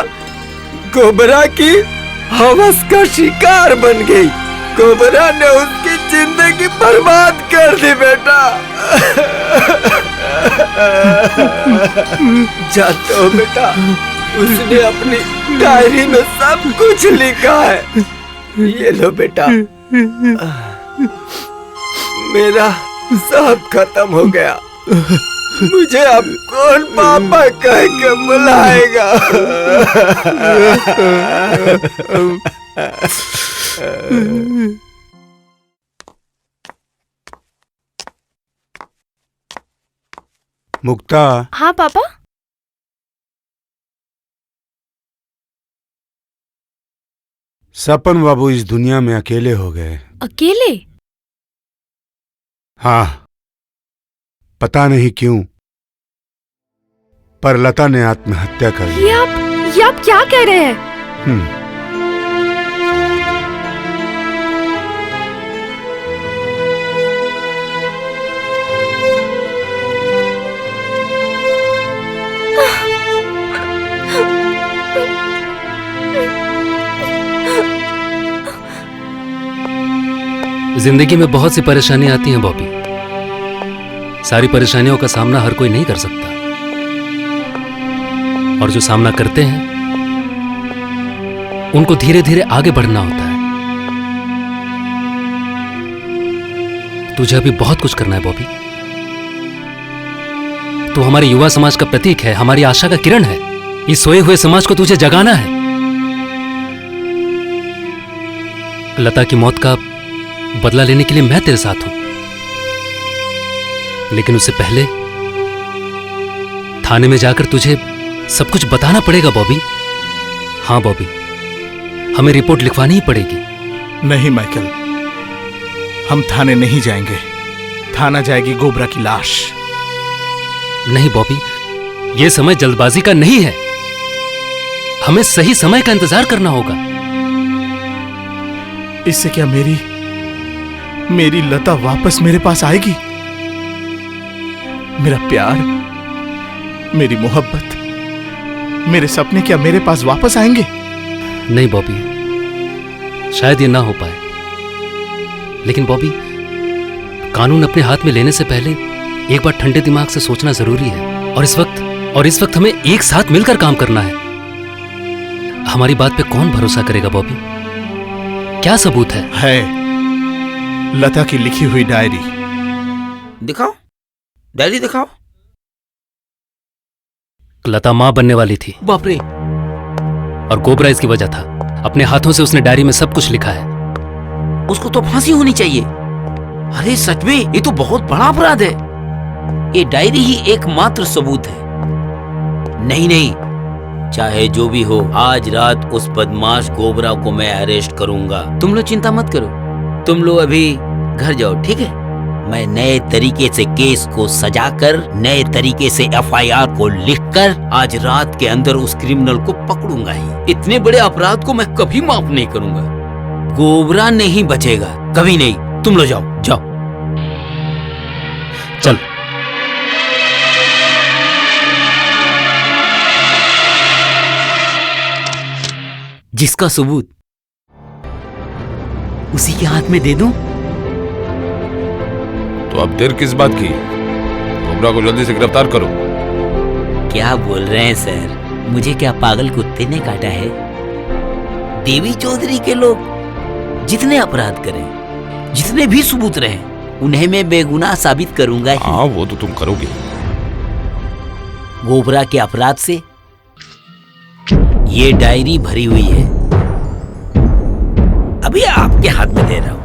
कोबरा की हवस का शिकार बन गई। कोबरा ने उसकी जिंदगी बर्बाद कर दी बेटा। जानते हो बेटा, उसने अपनी डायरी में सब कुछ लिखा है। ये लो बेटा, मेरा सब खत्म हो गया। मुझे अब कौन पापा कह के बुलाएगा? मुक्ता। हाँ पापा। सपन बाबू इस दुनिया में अकेले हो गए। अकेले? हाँ, पता नहीं क्यों, पर लता ने आत्महत्या कर ली। ये आप क्या कह रहे हैं? जिंदगी में बहुत सी परेशानियां आती हैं बॉबी। सारी परेशानियों का सामना हर कोई नहीं कर सकता, और जो सामना करते हैं उनको धीरे धीरे आगे बढ़ना होता है। तुझे अभी बहुत कुछ करना है बॉबी। तू हमारे युवा समाज का प्रतीक है, हमारी आशा का किरण है। इस सोए हुए समाज को तुझे जगाना है। लता की मौत का बदला लेने के लिए मैं तेरे साथ हूं, लेकिन उससे पहले थाने में जाकर तुझे सब कुछ बताना पड़ेगा बॉबी। हाँ बॉबी, हमें रिपोर्ट लिखवानी ही पड़ेगी। नहीं माइकल, हम थाने नहीं जाएंगे। थाना जाएगी गोबरा की लाश। नहीं बॉबी, यह समय जल्दबाजी का नहीं है। हमें सही समय का इंतजार करना होगा। इससे क्या मेरी लता वापस मेरे पास आएगी? मेरा प्यार, मेरी मोहब्बत, मेरे सपने क्या मेरे पास वापस आएंगे? नहीं बॉबी, शायद ये ना हो पाए। लेकिन बॉबी, कानून अपने हाथ में लेने से पहले एक बार ठंडे दिमाग से सोचना जरूरी है। और इस वक्त हमें एक साथ मिलकर काम करना है। हमारी बात पे कौन भरोसा करेगा बॉबी? क्या सबूत है? लता की लिखी हुई डायरी। दिखाओ, डायरी दिखाओ। लता मां बनने वाली थी। बाप रे। और गोबरा इसकी वजह था। अपने हाथों से उसने डायरी में सब कुछ लिखा है। उसको तो फांसी होनी चाहिए। अरे सच में ये तो बहुत बड़ा अपराध है। ये डायरी ही एकमात्र सबूत है। नहीं, चाहे जो भी हो, आज रात उस बदमाश गोबरा को मैं अरेस्ट करूंगा। तुम लोग चिंता मत करो, तुम लोग अभी घर जाओ, ठीक है? मैं नए तरीके से केस को सजाकर, नए तरीके से एफआईआर को लिखकर आज रात के अंदर उस क्रिमिनल को पकड़ूंगा ही। इतने बड़े अपराध को मैं कभी माफ नहीं करूंगा। गोबरा नहीं बचेगा, कभी नहीं। तुम लोग जाओ जाओ। चल। जिसका सबूत उसी के हाथ में दे दूं। तो अब देर किस बात की? गोबरा को जल्दी से गिरफ्तार करो। क्या बोल रहे हैं सर? मुझे क्या पागल कुत्ते ने काटा है? देवी चौधरी के लोग जितने अपराध करें, जितने भी सबूत रहे, उन्हें मैं बेगुनाह साबित करूंगा ही। हाँ, वो तो तुम करोगे। गोबरा के अपराध से ये डायरी भरी हुई है, अभी आपके हाथ में दे रहा हूं।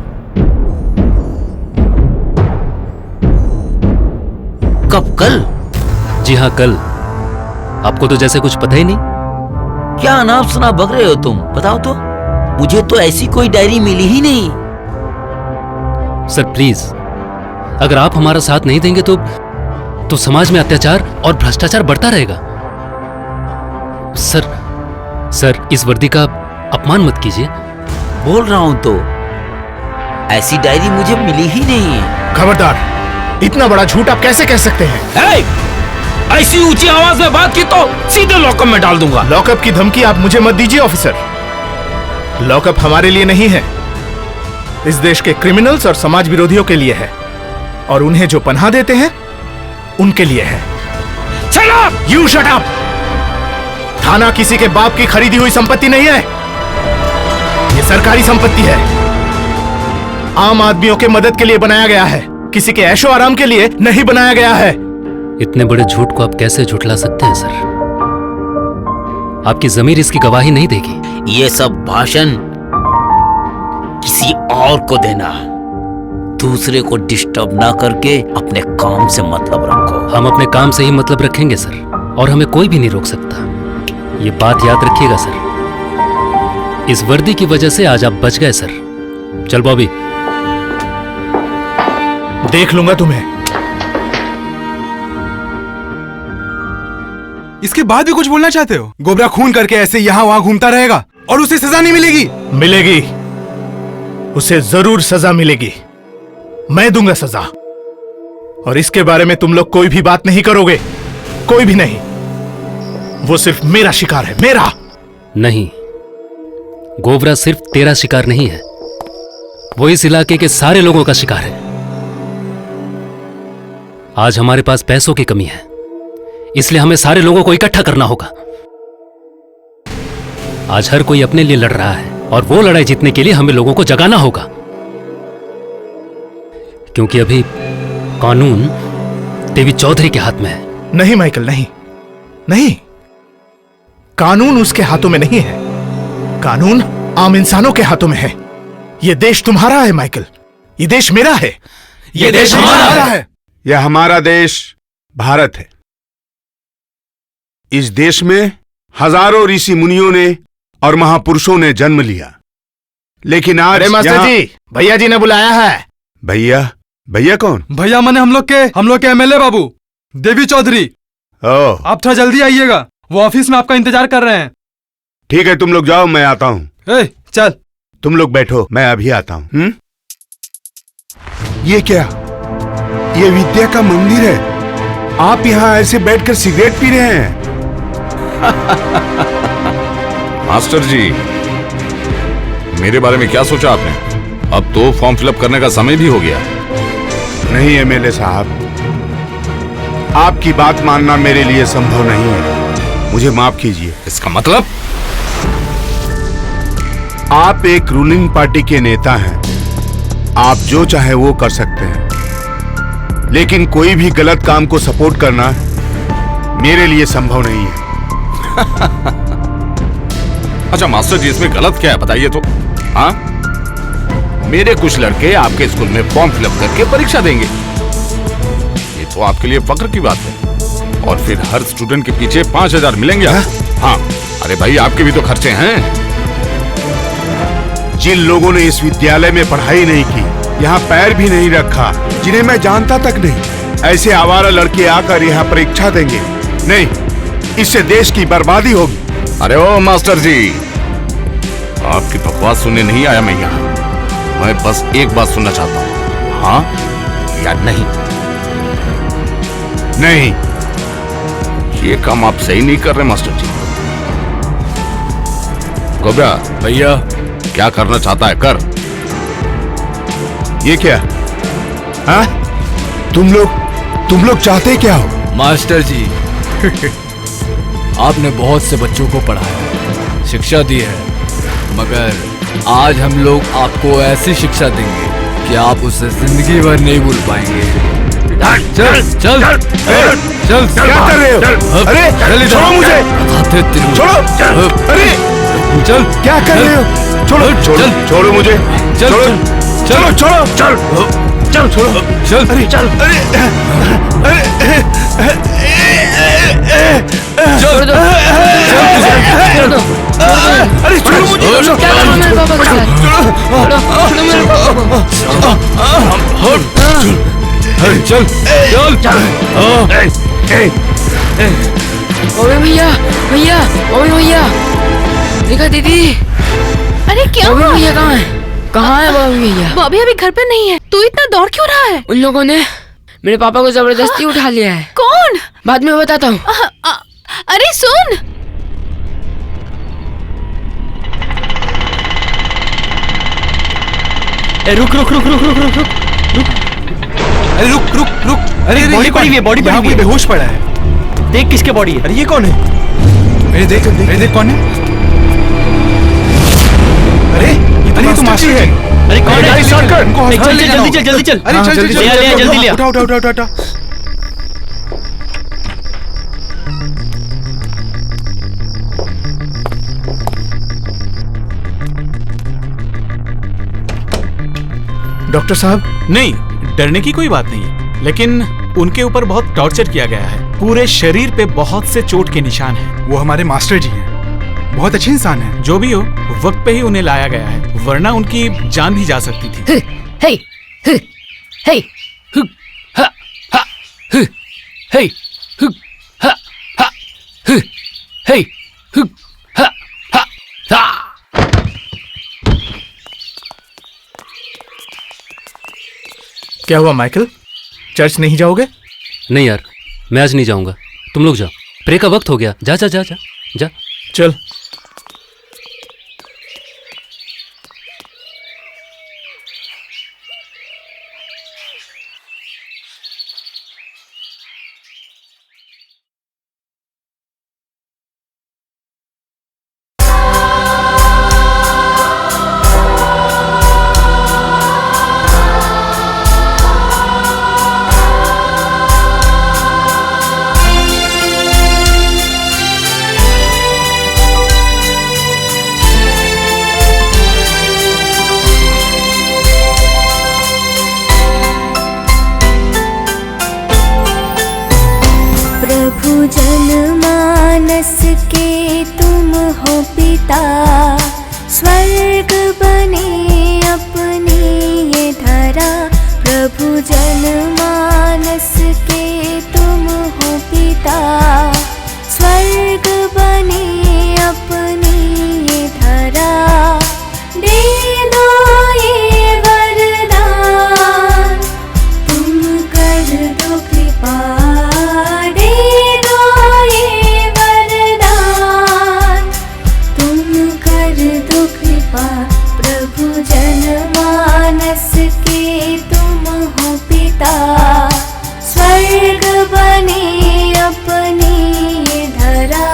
कब? कल? जी हाँ, कल। आपको तो जैसे कुछ पता ही नहीं। क्या अनाप शनाप बक रहे हो तुम? बताओ तो। मुझे तो ऐसी कोई डायरी मिली ही नहीं। सर प्लीज, अगर आप हमारा साथ नहीं देंगे तो समाज में अत्याचार और भ्रष्टाचार बढ़ता रहेगा। सर, इस वर्दी का अपमान मत कीजिए। बोल रहा हूं तो, ऐसी डायरी मुझे मिली ही नहीं है। खबरदार, इतना बड़ा झूठ आप कैसे कह सकते हैं? ऐसी ऊंची आवाज में बात की तो सीधे लॉकअप में डाल दूंगा। लॉकअप की धमकी आप मुझे मत दीजिए ऑफिसर। लॉकअप हमारे लिए नहीं है, इस देश के क्रिमिनल्स और समाज विरोधियों के लिए है। और उन्हें जो पनाह देते हैं उनके लिए है। Shut up! You shut up! थाना किसी के बाप की खरीदी हुई संपत्ति नहीं है, ये सरकारी संपत्ति है। आम आदमियों के मदद के लिए बनाया गया है, किसी के ऐशो आराम के लिए नहीं बनाया गया है। इतने बड़े झूठ को आप कैसे झुठला सकते हैं सर? आपकी जमीर इसकी गवाही नहीं देगी। ये सब भाषण किसी और को देना, दूसरे को डिस्टर्ब ना करके अपने काम से मतलब रखो। हम अपने काम से ही मतलब रखेंगे सर, और हमें कोई भी नहीं रोक सकता। ये बात याद रखिएगा सर। इस वर्दी की वजह से आज आप बच गए सर। चल बॉबी, देख लूंगा तुम्हें। इसके बाद भी कुछ बोलना चाहते हो? गोबरा खून करके ऐसे यहाँ वहां घूमता रहेगा और उसे सजा नहीं मिलेगी? मिलेगी, उसे जरूर सजा मिलेगी। मैं दूंगा सजा। और इसके बारे में तुम लोग कोई भी बात नहीं करोगे, कोई भी नहीं। वो सिर्फ मेरा शिकार है, मेरा नहीं। गोबरा सिर्फ तेरा शिकार नहीं है, वो इस इलाके के सारे लोगों का शिकार है। आज हमारे पास पैसों की कमी है, इसलिए हमें सारे लोगों को इकट्ठा करना होगा। आज हर कोई अपने लिए लड़ रहा है, और वो लड़ाई जीतने के लिए हमें लोगों को जगाना होगा। क्योंकि अभी कानून देवी चौधरी के हाथ में है। नहीं माइकल, नहीं नहीं, कानून उसके हाथों में नहीं है। कानून आम इंसानों के हाथों में है। ये देश तुम्हारा है माइकल, ये देश मेरा है, ये देश हमारा है। यह हमारा देश भारत है। इस देश में हजारों ऋषि मुनियों ने और महापुरुषों ने जन्म लिया, लेकिन आज अरे मास्टर जी, भैया जी ने बुलाया है। भैया? भैया कौन? भैया माने हम लोग के एमएलए बाबू देवी चौधरी। ओह, आप थोड़ा जल्दी आइएगा, वो ऑफिस में आपका इंतजार कर रहे हैं। ठीक है, तुम लोग जाओ, मैं आता हूँ। चल, तुम लोग बैठो, मैं अभी आता हूँ। ये क्या? ये विद्या का मंदिर है। आप यहाँ ऐसे बैठकर सिगरेट पी रहे हैं? मास्टर जी, मेरे बारे में क्या सोचा आपने? अब तो फॉर्म फिलअप करने का समय भी हो गया। नहीं एमएलए साहब, आपकी बात मानना मेरे लिए संभव नहीं है, मुझे माफ कीजिए। इसका मतलब? आप एक रूलिंग पार्टी के नेता हैं, आप जो चाहे वो कर सकते हैं, लेकिन कोई भी गलत काम को सपोर्ट करना मेरे लिए संभव नहीं है। अच्छा मास्टर जी, इसमें गलत क्या है बताइए तो? हाँ, मेरे कुछ लड़के आपके स्कूल में फॉर्म फिलअप करके परीक्षा देंगे, ये तो आपके लिए फक्र की बात है। और फिर हर स्टूडेंट के पीछे 5,000 मिलेंगे। हाँ, अरे भाई आपके भी तो खर्चे हैं। जिन लोगों ने इस विद्यालय में पढ़ाई नहीं की, यहाँ पैर भी नहीं रखा, जिन्हें मैं जानता तक नहीं, ऐसे आवारा लड़के आकर यहाँ परीक्षा देंगे? नहीं, इससे देश की बर्बादी होगी। अरे ओ मास्टर जी, आपकी बकवास सुनने नहीं आया मैं यहाँ। मैं बस एक बात सुनना चाहता हूँ, हाँ या नहीं? नहीं, ये काम आप सही नहीं कर रहे मास्टर जी। गोब्या भैया, क्या करना चाहता है कर। ये क्या? हाँ? तुम लोग चाहते क्या हो? मास्टर जी, आपने बहुत से बच्चों को पढ़ाया, शिक्षा दी है, मगर आज हम लोग आपको ऐसी शिक्षा देंगे कि आप उसे जिंदगी भर नहीं भूल पाएंगे। चल चल चल चल, क्या कर रहे हो? अरे छोड़ो मुझे, छोड़ो। अरे चल, क्या कर रहे हो? छोड़ो छोड़ो छोड़ो मुझे, छोड़ो चलो छोड़ो, चल चल छोड़ो, चल अरे चल, छोड़ दो, छोड़ दो, अरे छोड़ो मुझे, क्या करूं मेरे पापा के साथ? छोड़ो मेरे पापा। चल चल ओए भैया, भैया, ओए भैया, देखा दीदी। अरे क्या बॉबी भैया कहाँ है? कहाँ है बॉबी भैया? बॉबी अभी घर पे नहीं है। तू इतना दौड़ क्यों रहा है? उन लोगों ने मेरे पापा को जबरदस्ती उठा लिया है। कौन? बाद में बताता हूँ। अरे सुन, रुक रुक रुक रुक रुक रुक रुक रुक, अरे रुक रुक रुक, अरे बॉडी पड़ी हुई है, बॉडी पड़ी हुई है। बेहोश पड़ा है। देख किसके बॉडी है। अरे ये कौन है? मेरे देख कौन है? अरे ये तो मास्टर है। अरे कौन है? शॉट कर इनको, जल्दी चल। अरे चल जल्दी ले। उठा। डॉक्टर साहब, नहीं, डरने की कोई बात नहीं है, लेकिन उनके ऊपर बहुत टॉर्चर किया गया है। पूरे शरीर पे बहुत से चोट के निशान हैं। वो हमारे मास्टर जी हैं, बहुत अच्छे इंसान हैं। जो भी हो, वक्त पे ही उन्हें लाया गया है, वरना उनकी जान भी जा सकती थी। हे, हे, हे, हा, हा, हे, हे, हा, हा, हे, हा, हा, हा। क्या हुआ माइकल, चर्च नहीं जाओगे? नहीं यार, मैं आज नहीं जाऊंगा, तुम लोग जाओ, प्रे का वक्त हो गया। जा जा जा जा जा, चल। कर दो कृपा प्रभु जनमानस के तुम हो पिता स्वर्ग बने अपनी ये धरा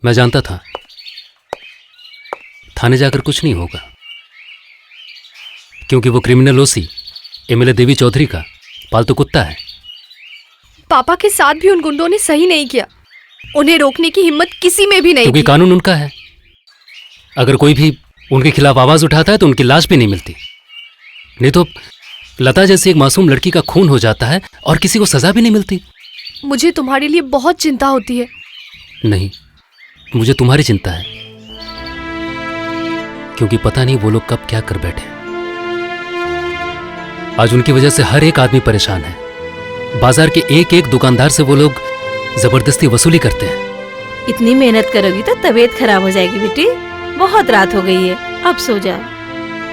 मैं जानता था थाने जाकर कुछ नहीं होगा, क्योंकि वो क्रिमिनल ओसी एमएलए देवी चौधरी का पालतू कुत्ता है। पापा के साथ भी उन गुंडों ने सही नहीं किया, उन्हें रोकने की हिम्मत किसी में भी नहीं क्योंकि थी। कानून उनका है। अगर कोई भी उनके खिलाफ आवाज उठाता है तो उनकी लाश भी नहीं मिलती। नहीं तो लता जैसी एक मासूम लड़की का खून हो जाता है और किसी को सजा भी नहीं मिलती। मुझे तुम्हारे लिए बहुत चिंता होती है। नहीं, मुझे तुम्हारी चिंता है, क्योंकि पता नहीं वो लोग कब क्या कर बैठे। आज उनकी वजह से हर एक आदमी परेशान है। बाजार के एक एक दुकानदार से वो लोग जबरदस्ती वसूली करते हैं। इतनी मेहनत करोगी तो तबीयत खराब हो जाएगी बेटी। बहुत रात हो गई है, अब सो जाओ।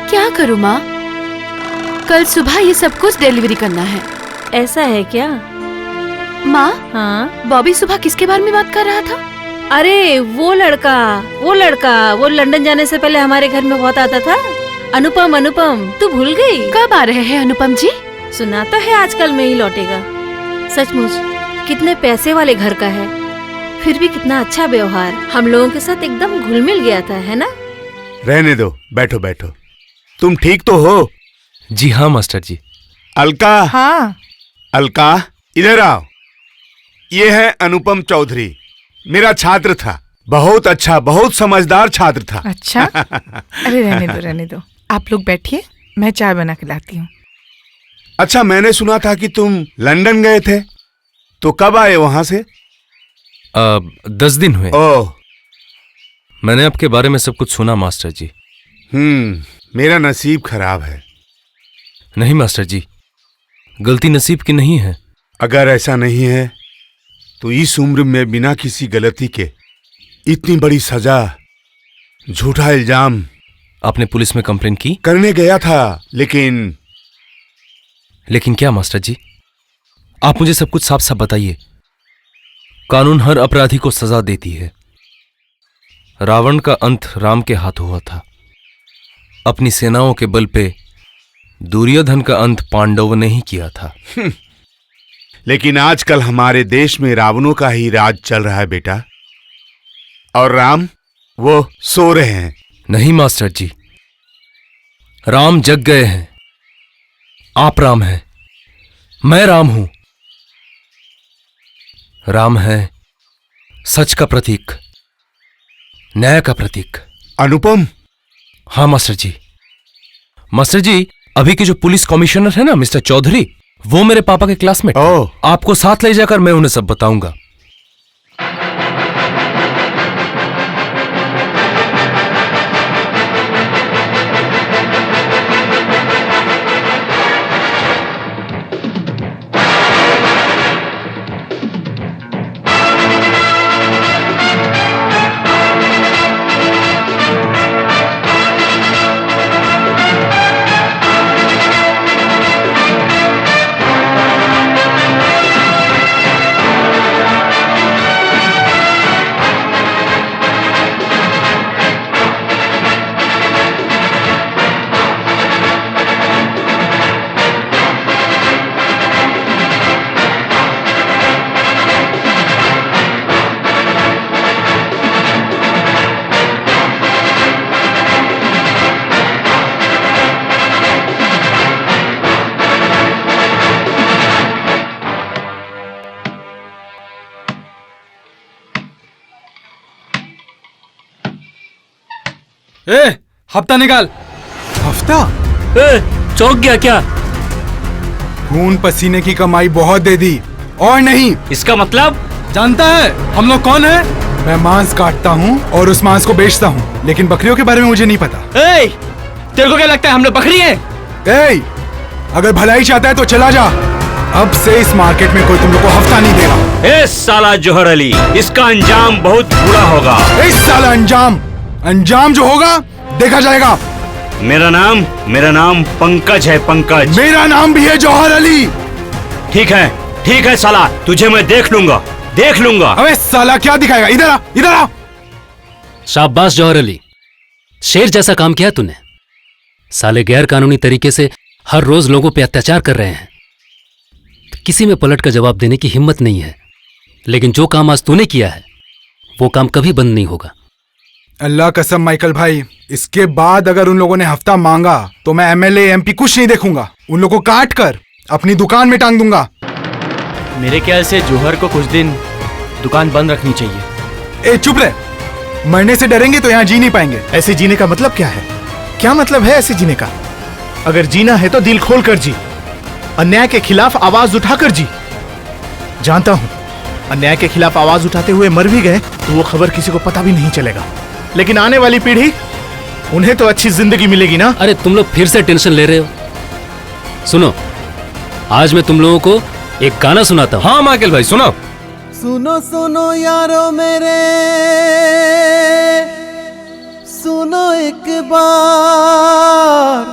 क्या करूँ माँ, कल सुबह ये सब कुछ डिलीवरी करना है। ऐसा है क्या? माँ, हाँ, बॉबी सुबह किसके बारे में बात कर रहा था? अरे वो लड़का वो लंदन जाने से पहले हमारे घर में बहुत आता था। अनुपम, तू भूल गई? कब आ रहे हैं अनुपम जी? सुना तो है आजकल में ही लौटेगा। सचमुच कितने पैसे वाले घर का है, फिर भी कितना अच्छा व्यवहार, हम लोगों के साथ एकदम घुल मिल गया था, है ना? रहने दो, बैठो बैठो। तुम ठीक तो हो? जी हाँ मास्टर जी। अलका। हाँ। अलका, इधर आओ। ये है अनुपम चौधरी, मेरा छात्र था। बहुत अच्छा, बहुत समझदार छात्र था। अच्छा? अरे रहने दो, आप लोग बैठिए, मैं चाय बना के लाती हूँ। अच्छा, मैंने सुना था कि तुम लंदन गए थे, तो कब आए वहां से? 10 दिन हुए। ओह, मैंने आपके बारे में सब कुछ सुना मास्टर जी। मेरा नसीब खराब है। नहीं मास्टर जी, गलती नसीब की नहीं है। अगर ऐसा नहीं है तो इस उम्र में बिना किसी गलती के इतनी बड़ी सजा, झूठा इल्जाम। आपने पुलिस में कंप्लेन की? करने गया था, लेकिन क्या मास्टर जी? आप मुझे सब कुछ साफ साफ बताइए। कानून हर अपराधी को सजा देती है। रावण का अंत राम के हाथ हुआ था। अपनी सेनाओं के बल पे दुर्योधन का अंत पांडवों ने ही किया था। लेकिन आजकल हमारे देश में रावणों का ही राज चल रहा है बेटा, और राम वो सो रहे हैं। नहीं मास्टर जी, राम जग गए हैं। आप राम हैं, मैं राम हूं। राम है सच का प्रतीक, न्याय का प्रतीक। अनुपम। हाँ मास्टर जी। मास्टर जी, अभी के जो पुलिस कमिश्नर है ना मिस्टर चौधरी, वो मेरे पापा के क्लासमेट। आपको साथ ले जाकर मैं उन्हें सब बताऊंगा। हफ्ता निकाल। हफ्ता? चौंक गया क्या? खून पसीने की कमाई बहुत दे दी, और नहीं। इसका मतलब? जानता है हम लोग कौन है? मैं मांस काटता हूँ और उस मांस को बेचता हूँ, लेकिन बकरियों के बारे में मुझे नहीं पता। तेरे को क्या लगता है हम लोग बकरी हैं? अगर भलाई चाहता है तो चला जा। अब से इस मार्केट में कोई तुम लोग को हफ्ता नहीं देगा। साला जौहर अली, इसका अंजाम बहुत बुरा होगा। साला अंजाम जो होगा देखा जाएगा। मेरा नाम पंकज है, पंकज। मेरा नाम भी है जौहर अली। ठीक है साला, तुझे मैं देख लूंगा। अबे साला क्या दिखाएगा? इधर आ। शाबाश जौहर अली, शेर जैसा काम किया तूने। साले गैर कानूनी तरीके से हर रोज लोगों पे अत्याचार कर रहे हैं, किसी में पलट का जवाब देने की हिम्मत नहीं है। लेकिन जो काम आज तूने किया है वो काम कभी बंद नहीं होगा। अल्लाह कसम माइकल भाई, इसके बाद अगर उन लोगों ने हफ्ता मांगा तो मैं एमएलए एमपी कुछ नहीं देखूंगा। उन लोगों को काट कर अपनी दुकान में टांग दूंगा। मेरे ख्याल से जौहर को कुछ दिन दुकान बंद रखनी चाहिए। चुप रहे, मरने से डरेंगे तो यहाँ जी नहीं पाएंगे। ऐसे जीने का मतलब क्या है? क्या मतलब है ऐसे जीने का? अगर जीना है तो दिल खोल कर जी, अन्याय के खिलाफ आवाज उठाकर जी। जानता हूं अन्याय के खिलाफ आवाज उठाते हुए मर भी गए तो वो खबर किसी को पता भी नहीं चलेगा, लेकिन आने वाली पीढ़ी, उन्हें तो अच्छी जिंदगी मिलेगी ना। अरे तुम लोग फिर से टेंशन ले रहे हो। सुनो, आज मैं तुम लोगों को एक गाना सुनाता हूँ। हाँ माइकल भाई सुनाओ। सुनो सुनो यारो मेरे, सुनो एक बार,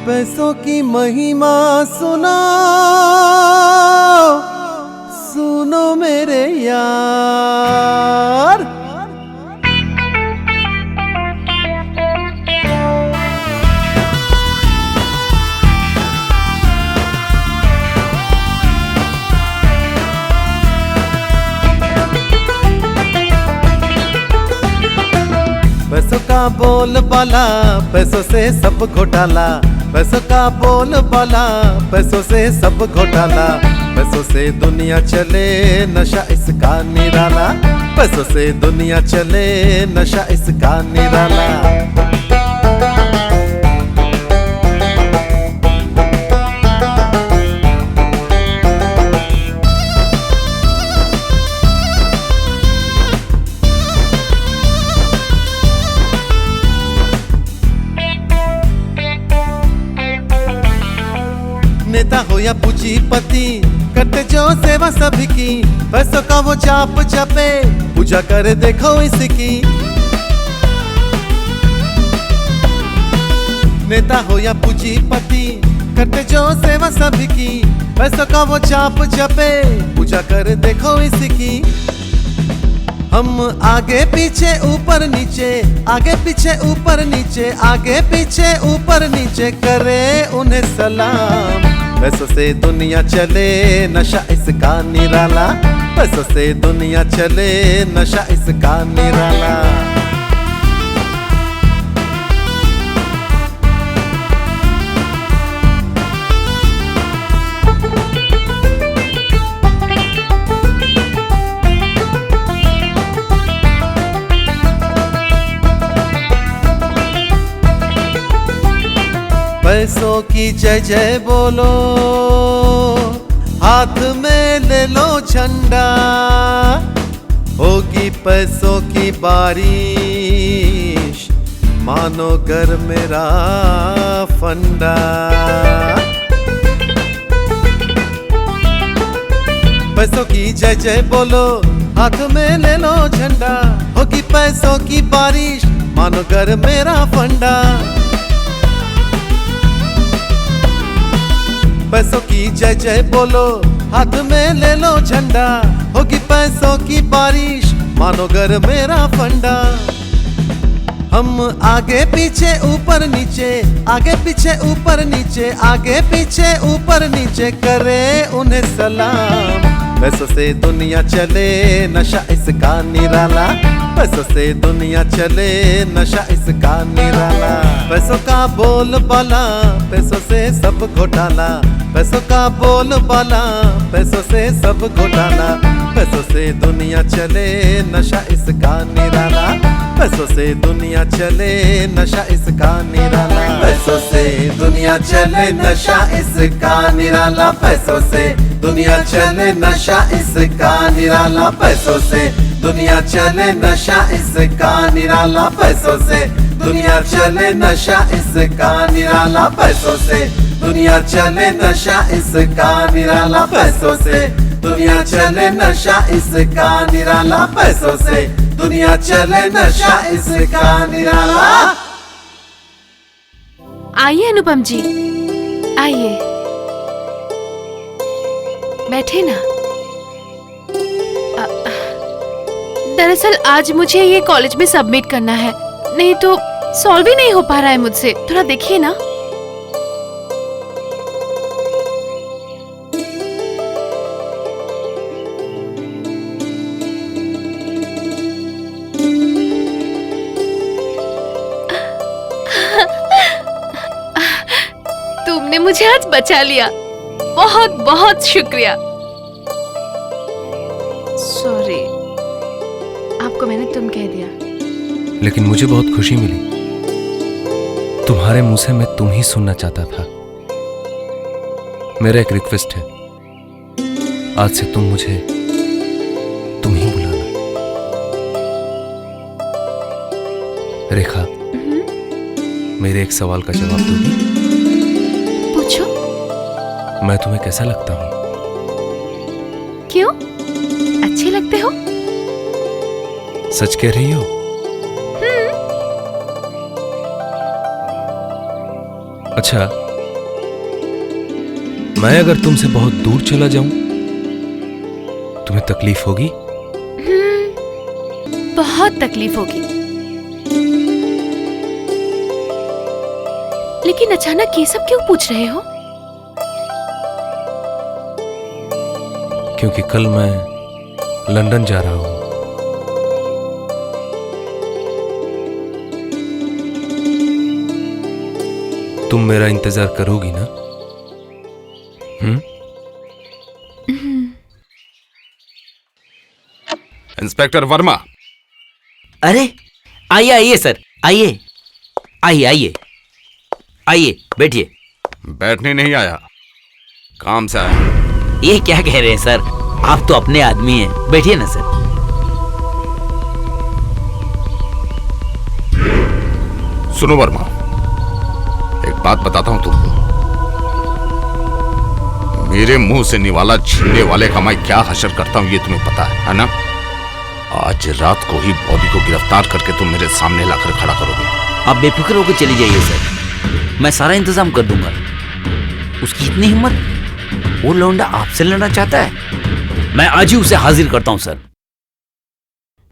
पैसों की महिमा सुनो, सुनो मेरे यार। पैसों का बोल बाला, पैसों से सब घोटाला, पैसों का बोल बाला, पैसों से सब घोटाला, पैसों से दुनिया चले नशा इसका निराला, पैसों से दुनिया चले नशा इसका निराला। नेता हो या पूंजीपति, करते जो सेवा सभी की, पैसों का वो चाप चपे, पूजा कर देखो इसकी। नेता हो या पूंजीपति, करते जो सेवा सभी की, पैसों का वो चाप चपे, पूजा कर देखो इसकी। हम आगे पीछे ऊपर नीचे, आगे पीछे ऊपर नीचे, आगे पीछे ऊपर नीचे करे उन्हें सलाम। पैसों से दुनिया चले नशा इसका निराला, पैसों से दुनिया चले नशा इसका निराला। पैसों की जय जय बोलो, हाथ में ले लो झंडा, होगी पैसों की बारिश, मानो घर मेरा फंडा। पैसों की जय जय बोलो, हाथ में ले लो झंडा, होगी पैसों की बारिश, मानो घर मेरा फंडा। पैसों की जय जय बोलो, हाथ में ले लो झंडा, होगी पैसों की बारिश, मानो घर मेरा फंडा। हम आगे पीछे ऊपर नीचे, आगे पीछे ऊपर नीचे, आगे पीछे ऊपर नीचे करे उन्हें सलाम। पैसों से दुनिया चले नशा इसका निराला, पैसों से दुनिया चले नशा इसका निराला। पैसों का बोल बाला, पैसों से सब घोटाला, पैसों का बोल बाला, पैसों से सब घोटाला, पैसों से दुनिया चले नशा इसका निराला, पैसों से दुनिया चले नशा इसका निराला। पैसों से दुनिया चले नशा इसका निराला, पैसों से दुनिया चले नशा इसका निराला, पैसों से दुनिया चले नशा इसका निराला, पैसों से दुनिया चले नशा इसका निराला, पैसों से दुनिया चले नशा इसका निराला, पैसों से दुनिया चले नशा इसका निराला, पैसों से दुनिया चले नशा इसका निराला। आइए अनुपम जी, आइए बैठे ना। दरअसल आज मुझे ये कॉलेज में सबमिट करना है, नहीं तो सॉल्व ही नहीं हो पा रहा है मुझसे। थोड़ा देखिए ना। तुमने मुझे आज बचा लिया, बहुत बहुत शुक्रिया। सॉरी, आपको मैंने तुम कह दिया। लेकिन मुझे बहुत खुशी मिली, तुम्हारे मुंह से मैं तुम ही सुनना चाहता था। मेरा एक रिक्वेस्ट है, आज से तुम मुझे रेखा, मेरे एक सवाल का जवाब दोगी? पूछो। मैं तुम्हें कैसा लगता हूँ? क्यों? अच्छे लगते हो? सच कह रही हो? अच्छा, मैं अगर तुमसे बहुत दूर चला जाऊं, तुम्हें तकलीफ होगी? बहुत तकलीफ होगी। लेकिन अचानक ये सब क्यों पूछ रहे हो? क्योंकि कल मैं लंदन जा रहा हूं। तुम मेरा इंतजार करोगी ना? इंस्पेक्टर वर्मा। अरे आइए आइए सर, आइए आइए आइए आइए, बैठिए। बैठने नहीं आया, काम से आया। ये क्या कह रहे हैं सर, आप तो अपने आदमी हैं, बैठिए ना सर। सुनो वर्मा, एक बात बताता हूं तुमको। मेरे मुंह से निवाला छीनने वाले का मैं क्या हशर करता हूं ये तुम्हें पता है ना? आज रात को ही बॉबी को गिरफ्तार करके तुम मेरे सामने लाकर खड़ा करोगे। आप बेफिक्र होकर चली जाइए सर, मैं सारा इंतजाम कर दूंगा। उसकी इतनी हिम्मत, वो लौंडा आपसे लड़ना चाहता है। मैं आज ही उसे हाजिर करता हूं सर।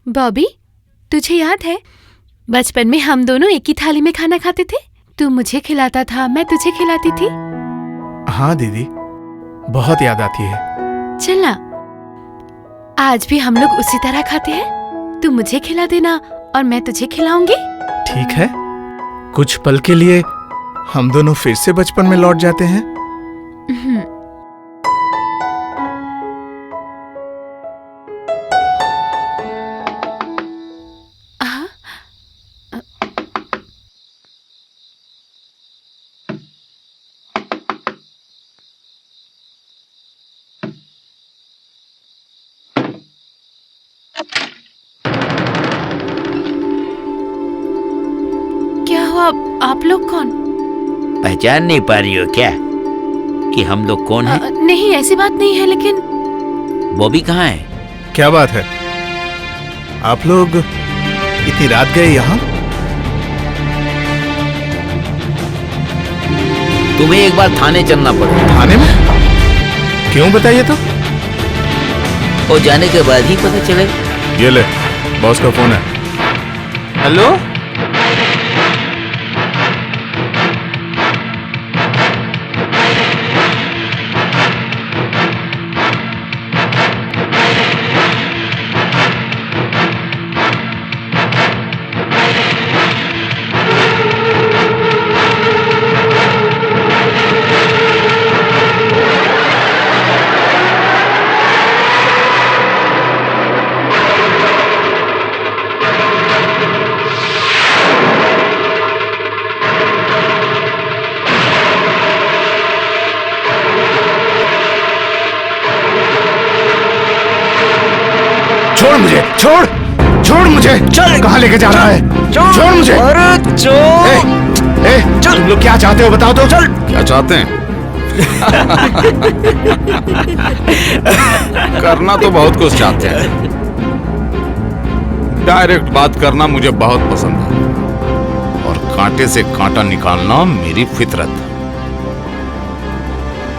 बॉबी, तुझे याद है बचपन में हम दोनों एक ही थाली में खाना खाते थे? तू मुझे खिलाता था, मैं तुझे खिलाती थी। हाँ दीदी, बहुत याद आती है। चलना, आज भी हम लोग उसी तरह खाते हैं। तू मुझे खिला देना और मैं तुझे खिलाऊंगी। ठीक है, कुछ पल के लिए हम दोनों फिर से बचपन में लौट जाते हैं। आप लोग कौन? पहचान नहीं पा रही हो क्या कि हम लोग कौन हैं? नहीं, ऐसी बात नहीं है, लेकिन बॉबी कहाँ है? क्या बात है, आप लोग इतनी रात गए यहाँ? तुम्हें एक बार थाने चलना पड़ेगा। थाने में? क्यों, बताइए तो। और जाने के बाद ही पता चलेगा। ये ले, बॉस का फोन है। हेलो, छोड़ मुझे। चल, कहाँ लेके जा रहा है? छोड़ मुझे। अरे चल, तुम लोग क्या चाहते हो बताओ तो। चल, क्या चाहते हैं? करना तो बहुत कुछ चाहते हैं। डायरेक्ट बात करना मुझे बहुत पसंद है और कांटे से कांटा निकालना मेरी फितरत।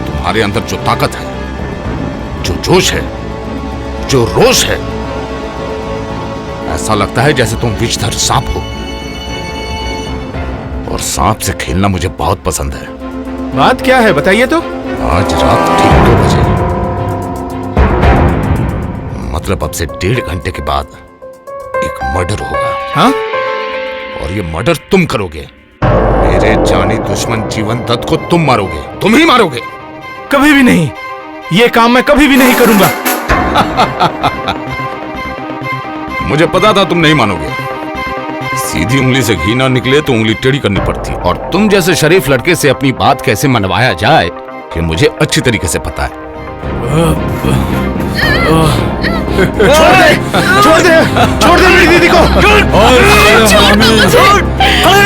तुम्हारे अंदर जो ताकत है, जो जोश है, जो रोष है, ऐसा लगता है जैसे तुम विषधर सांप हो। और सांप से खेलना मुझे बहुत पसंद है। बात क्या है बताइए तो। आज रात ठीक 2 बजे, मतलब अब से 1.5 घंटे के बाद एक मर्डर होगा। हाँ? और ये मर्डर तुम करोगे। मेरे जानी दुश्मन जीवन दत्त को तुम मारोगे, तुम ही मारोगे। कभी भी नहीं, ये काम मैं कभी भी नहीं करूंगा। मुझे पता था तुम नहीं मानोगे। सीधी उंगली से घी ना निकले तो उंगली टेढ़ी करनी पड़ती, और तुम जैसे शरीफ लड़के से अपनी बात कैसे मनवाया जाए कि मुझे अच्छी तरीके से पता है। छोड़ दे मेरी दीदी को। और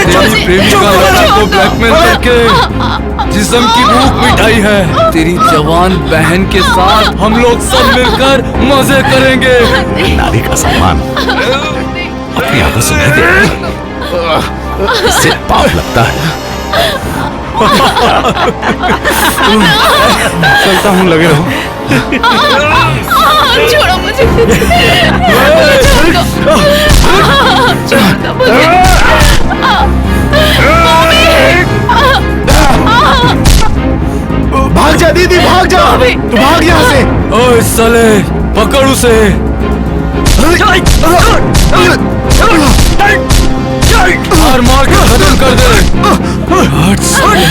तेरी प्रेमिका लता को ब्लैकमेल करके जिस्म की भूख मिटाई है। तेरी जवान बहन के साथ हम लोग सब मिलकर मजे करेंगे। नारी का सम्मान अपनी आंखों से नहीं देखते, इससे पाप लगता है। चलता हूँ, लगे रहो। छोड़ो मुझे, भाग जा दीदी, भाग जा, तू भाग यहाँ से। ओए साले, पकड़ उसे। मार मार के खत्म कर दे। हट साले,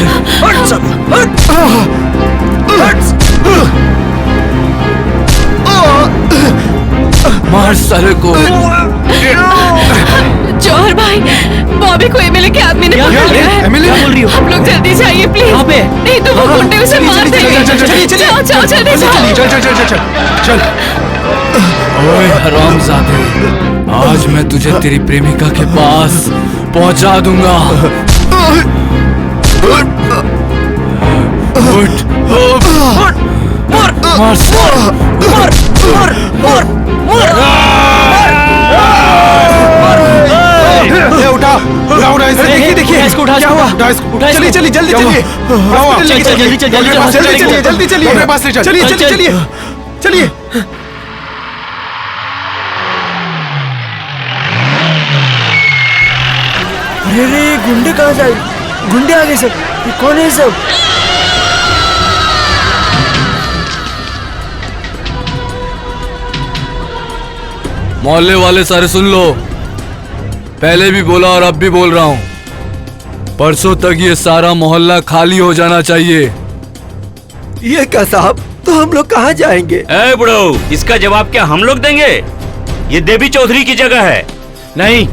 मार साले को। जौहर भाई, बॉबी को एमएलए के आदमी ने पकड़ लिया है। एमएलए क्या बोल रही हो? हम लोग जल्दी जाइए प्लीज। नहीं तो वो गुंडे उसे मार देंगे। जाओ जाओ जल्दी जाओ। चल। ओए हरामजादे, आज मैं तुझे तेरी प्रेमिका के पास पहुंचा दूंगा। उठा इसे। देखिए इसको उठा, क्या हुआ? चलिए जल्दी चलिए, मेरे पास ले चल। चलिए। अरे गुंडे कहाँ से आए? गुंडे आ गए सब। ये कौन है सब? मोहल्ले वाले सारे सुन लो, पहले भी बोला और अब भी बोल रहा हूँ, परसों तक ये सारा मोहल्ला खाली हो जाना चाहिए। ये क्या साहब, तो हम लोग कहाँ जाएंगे? ए बुढ़ो, इसका जवाब क्या हम लोग देंगे? ये देवी चौधरी की जगह है। नहीं,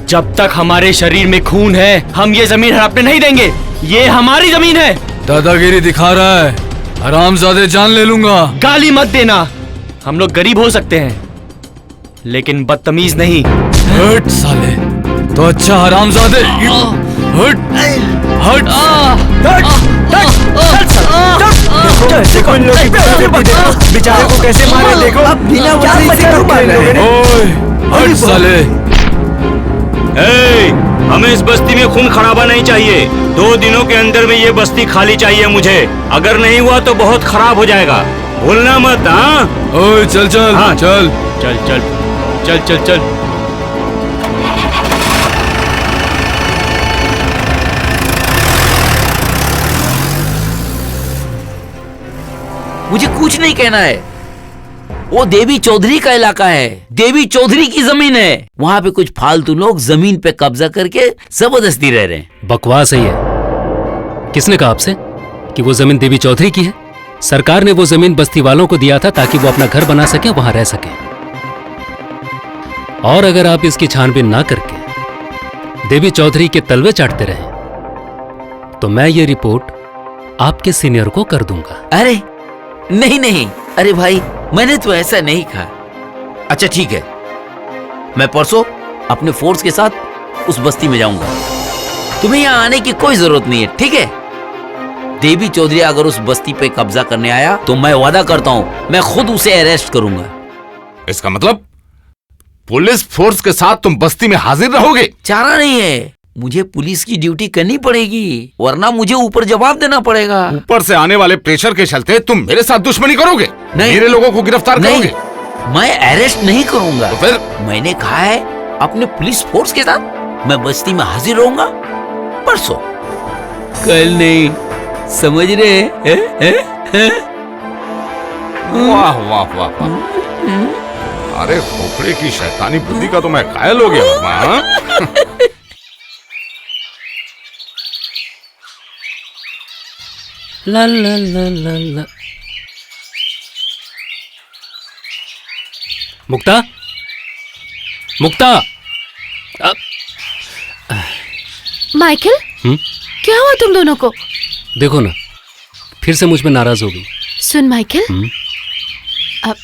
जब तक हमारे शरीर में खून है हम ये जमीन हड़पने नहीं देंगे। ये हमारी जमीन है। दादागिरी दिखा रहा है, हरामजादे जान ले लूंगा। गाली मत देना। हम लोग गरीब हो सकते हैं लेकिन बदतमीज नहीं। हट साले, तो अच्छा हरामजादे, हट हट। देखो इन लोगों को, बेचारे को कैसे मारे देखो। अब बिना वजह से क्यों मार रहे हो? ओए हट साले। हमें इस बस्ती में खून खराबा नहीं चाहिए। 2 दिनों के अंदर में ये बस्ती खाली चाहिए मुझे। अगर नहीं हुआ तो बहुत खराब हो जाएगा, भूलना मत। हाँ ओए चल चल। हाँ, चल चल चल चल चल चल। मुझे कुछ नहीं कहना है। वो देवी चौधरी का इलाका है, देवी चौधरी की जमीन है। वहाँ पे कुछ फालतू लोग जमीन पे कब्जा करके जबरदस्ती रह रहे हैं। बकवास है ये। किसने कहा आपसे कि वो जमीन देवी चौधरी की है? सरकार ने वो जमीन बस्ती वालों को दिया था ताकि वो अपना घर बना सके, वहां रह सके। और अगर आप इसकी छानबीन ना करके देवी चौधरी के तलवे चाटते रहे तो मैं ये रिपोर्ट आपके सीनियर को कर दूंगा। अरे नहीं नहीं, अरे भाई मैंने तो ऐसा नहीं कहा। अच्छा ठीक है, मैं परसों अपने फोर्स के साथ उस बस्ती में जाऊंगा। तुम्हें यहाँ आने की कोई जरूरत नहीं है, ठीक है? देवी चौधरी अगर उस बस्ती पे कब्जा करने आया तो मैं वादा करता हूँ मैं खुद उसे अरेस्ट करूंगा। इसका मतलब पुलिस फोर्स के साथ तुम बस्ती में हाजिर रहोगे? चारा नहीं है, मुझे पुलिस की ड्यूटी करनी पड़ेगी, वरना मुझे ऊपर जवाब देना पड़ेगा। ऊपर से आने वाले प्रेशर के चलते तुम मेरे साथ दुश्मनी करोगे? नहीं, मेरे लोगों को गिरफ्तार करोगे? मैं अरेस्ट नहीं करूंगा। तो फिर? मैंने कहा है अपने पुलिस फोर्स के साथ मैं बस्ती में हाजिर रहूंगा परसों, कल नहीं। समझ रहे हैं? वाह वाह वाह वाह। अरे खोपड़े की शैतानी बुद्धि का तो मैं कायल हो गया वर्मा। ला ला ला ला ला। मुक्ता, मुक्ता। माइकल, क्या हुआ तुम दोनों को? देखो ना, फिर से मुझ में नाराज हो गई। सुन माइकल, अब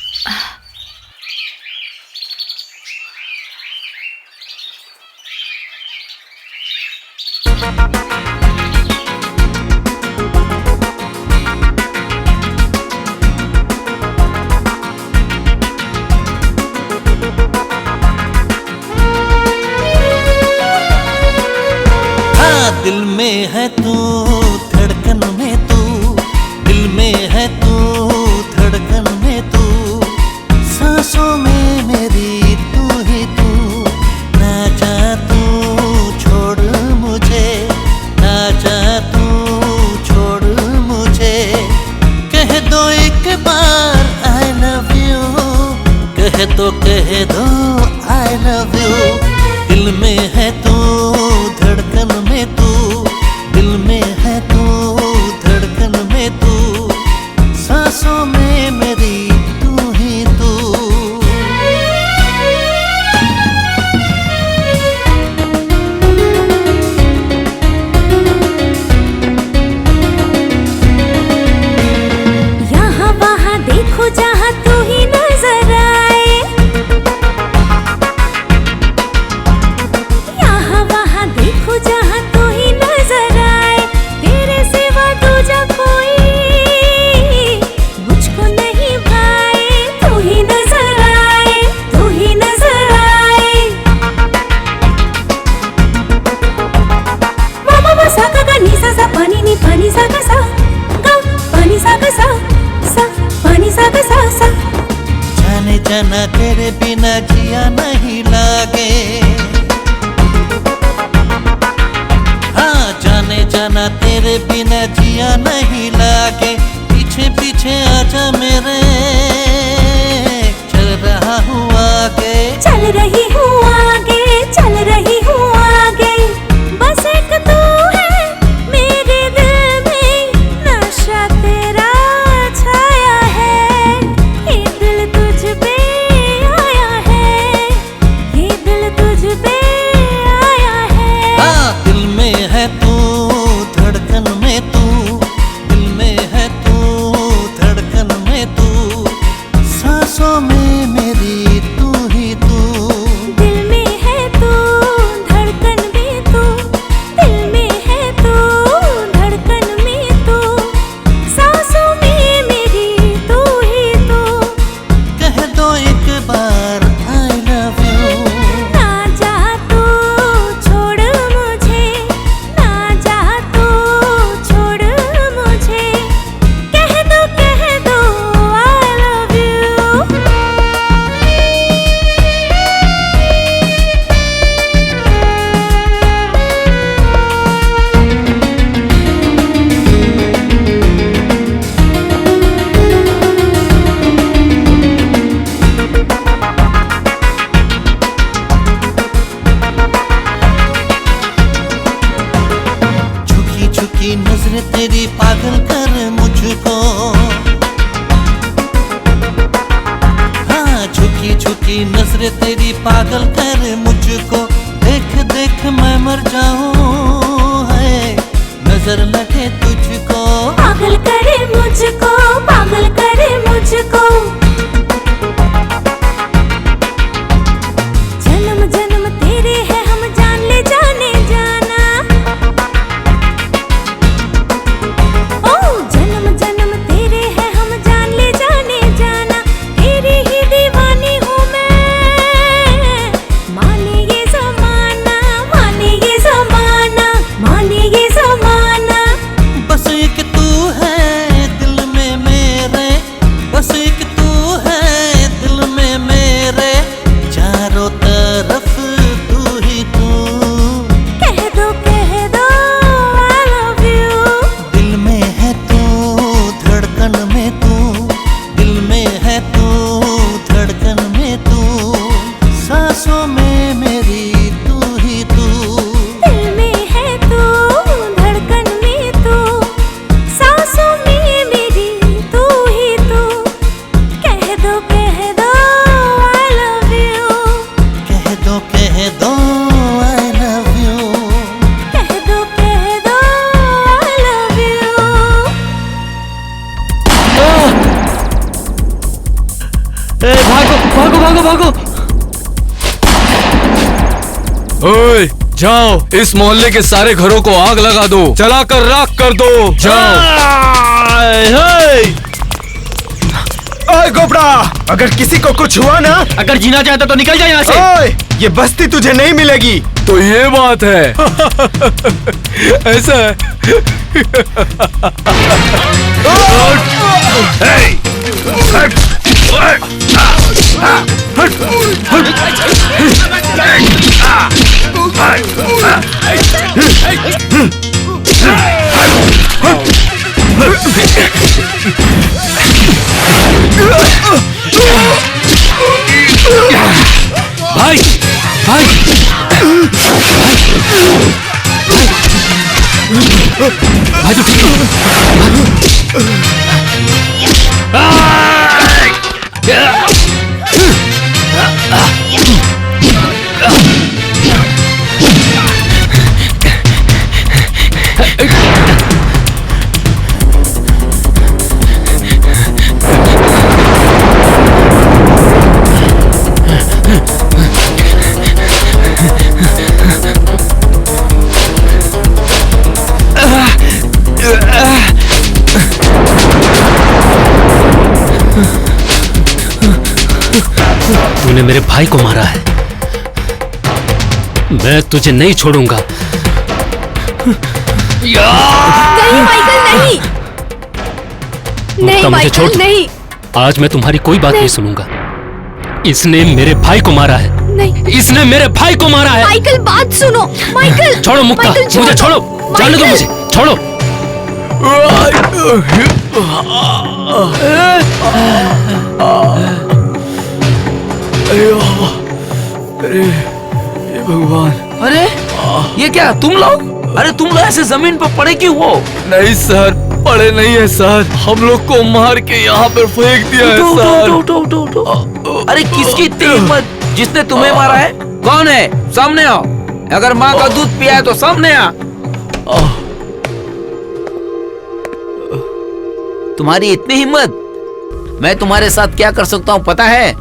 जिया नहीं लागे। हाँ जाने जाना तेरे बिना जिया नहीं लागे। पीछे पीछे आजा मेरे, चल रहा हूँ आगे, चल रही हूँ आगे, चल रही हूँ आगे। बस एक तू है मेरे दिल में, नशा तेरा छाया है। ये दिल तुझ पे आया है, ये दिल तुझ पे आया है। हाँ दिल में है तू, धड़कन में तू, दिल में है तू, धड़कन में तू, सांसों में मेरी तू ही तू। दिल में है तू, धड़कन में तू, दिल में है तू, धड़कन में तू, सांसों में मेरी तू ही तू। कह दो एक बार I love you। ना जा तू छोड़ मुझे, ना जा तू छोड़ मुझे, कह दो I love you। झुकी झुकी नजर तेरी पागल कर मुझको। हाँ झुकी झुकी नजर तेरी पागल कर मुझको। देख देख मैं मर जाऊं है, नजर लगे तुझको। पागल करे मुझको, पागल करे मुझको। जन्म जन्म तेरे है हम जान ले जाने जाना। ओ जन्म जन्म तेरे है हम जान ले जाने जाना। तेरी ही दीवानी हूँ मैं, माने ये जमाना, माने ये जमाना, माने ये जमाना। बस एक तू है दिल में मेरे, बस एक तू है दिल में मेरे, चारों तरफ तू ही तू। कह दो I love you। दिल में है तू, धड़कन में तू, दिल में है तू, धड़कन में तू, सांसों में मेरी तू ही तू। दिल में है तू, धड़कन में तू, सांसों में मेरी तू ही तू। कह दो I love you। कह दो I love you। कह दो I love you। भागो भागो भागो भागो। ओए जाओ, इस मोहल्ले के सारे घरों को आग लगा दो, जलाकर राख कर दो। जाओ। ओए गोबरा, अगर किसी को कुछ हुआ ना, अगर जीना चाहता तो निकल जाए यहाँ से। ओए, ये बस्ती तुझे नहीं मिलेगी। तो ये बात है। ऐसा है। भाई भाई भाई तो ठीक तूने मेरे भाई को मारा है, मैं तुझे नहीं छोड़ूंगा। नहीं माइकल, नहीं नहीं मुझे माइकल, छोड़। नहीं। आज मैं तुम्हारी कोई बात नहीं सुनूंगा। इसने मेरे भाई को मारा है। नहीं, इसने मेरे भाई को मारा है। माइकल बात सुनो। माइकल छोड़ो मुक्ता, माइकल, मुझे छोड़ो, जाने दो मुझे, छोड़ो। अरे ये भगवान। अरे ये क्या तुम लोग? अरे तुम लोग ऐसे जमीन पर पड़े क्यों हो? नहीं सर, पड़े नहीं है सर, हम लोग को मार के यहाँ पर फेंक दिया है सर। उठो। अरे किसकी इतनी हिम्मत, जिसने तुम्हें मारा है? कौन है? सामने आओ। अगर माँ का दूध पिया है तो सामने आ। तुम्हारी इतनी हिम्मत, मैं तुम्हारे साथ क्या कर सकता हूँ पता है?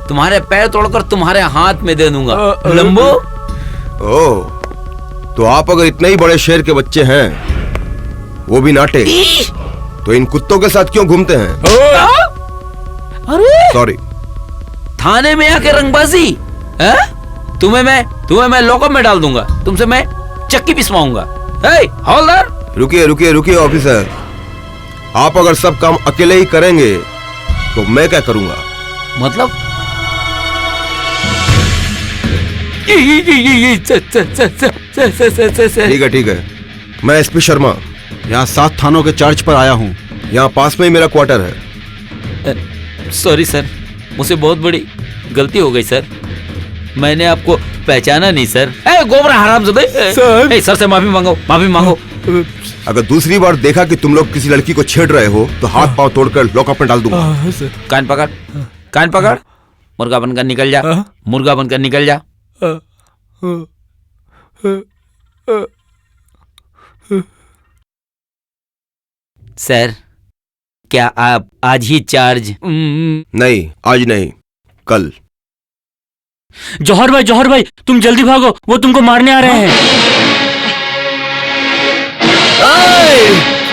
तुम्हारे पैर तोड़कर तुम्हारे हाथ में दे दूंगा। लंबो। ओह, तो आप अगर इतने ही बड़े शेर के बच्चे हैं, वो भी नाटे, तो इन कुत्तों के साथ क्यों घूमते हैं? अरे सॉरी। थाने में आके रंगबाजी है? तुम्हें मैं लॉकअप में डाल दूंगा, तुमसे मैं चक्की पिसवाऊंगा। हौलदार। रुकिए ऑफिसर, आप अगर सब काम अकेले ही करेंगे तो मैं क्या करूंगा? मतलब? ठीक है, मैं एसपी शर्मा यहाँ 7 थानों के चार्ज पर आया हूँ। यहाँ पास में ही मेरा क्वार्टर है। सॉरी सर, मुझसे बहुत बड़ी गलती हो गई सर, मैंने आपको पहचाना नहीं सर। गोबरा हरामजादे, सर से माफी मांगो। अगर दूसरी बार देखा कि तुम लोग किसी लड़की को छेड़ रहे हो तो हाथ पांव तोड़कर लॉकअप में डाल दूंगा। कान पकड़, मुर्गा बनकर निकल जा। सर, क्या आप आज ही चार्ज? नहीं, आज नहीं, कल। जौहर भाई, तुम जल्दी भागो, वो तुमको मारने आ रहे हैं।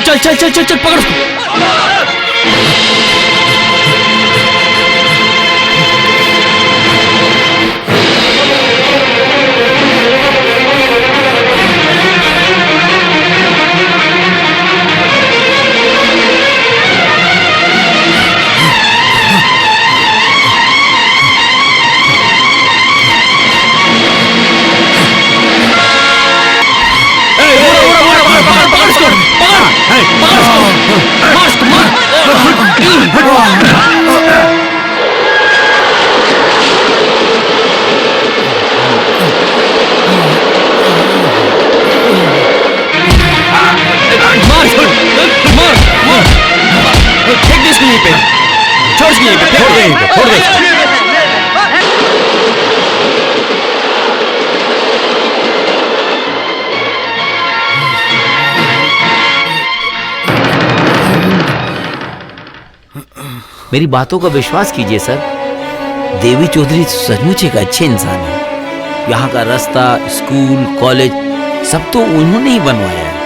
चल पकड़ उसको। छोड़ दे। मेरी बातों का विश्वास कीजिए सर, देवी चौधरी सचमुच एक अच्छे इंसान है। यहाँ का रास्ता, स्कूल, कॉलेज सब तो उन्होंने ही बनवाया है।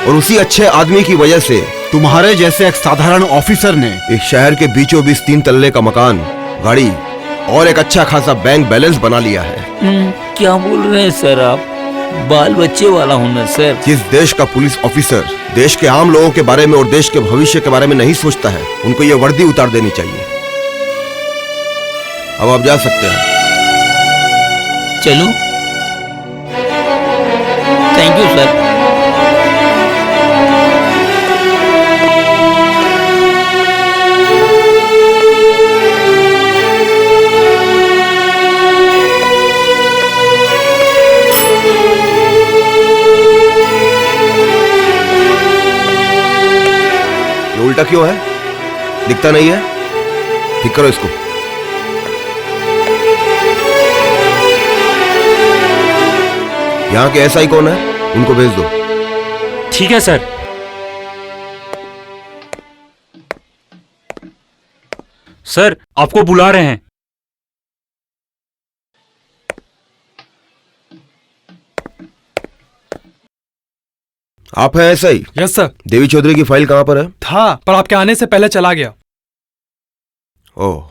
और उसी अच्छे आदमी की वजह से तुम्हारे जैसे एक साधारण ऑफिसर ने इस शहर के बीचों बीच 3 तल्ले का मकान, गाड़ी और एक अच्छा खासा बैंक बैलेंस बना लिया है। क्या बोल रहे हैं सर आप? बाल बच्चे वाला हूँ ना सर। जिस देश का पुलिस ऑफिसर देश के आम लोगों के बारे में और देश के भविष्य के बारे में नहीं सोचता है, उनको ये वर्दी उतार देनी चाहिए। अब आप जा सकते हैं। चलो, थैंक यू सर। उल्टा क्यों है? दिखता नहीं है? ठीक करो इसको। यहाँ के एसआई कौन है? उनको भेज दो। ठीक है सर। सर, आपको बुला रहे हैं। आप हैं SI? Yes sir. Devi Chaudhary की फाइल कहां पर है? था, पर आपके आने से पहले चला गया। ओह,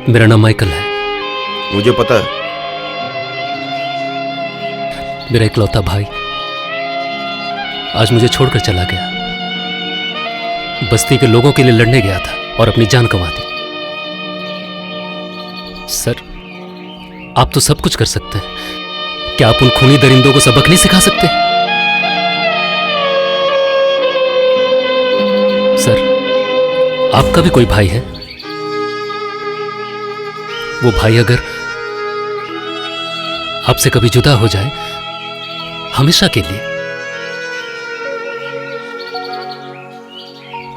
मेरा नाम माइकल है। मुझे पता है। मेरा इकलौता भाई आज मुझे छोड़कर चला गया। बस्ती के लोगों के लिए लड़ने गया था और अपनी जान गंवा दी। सर, आप तो सब कुछ कर सकते हैं, क्या आप उन खूनी दरिंदों को सबक नहीं सिखा सकते? सर, आपका भी कोई भाई है? वो भाई अगर आपसे कभी जुदा हो जाए हमेशा के लिए,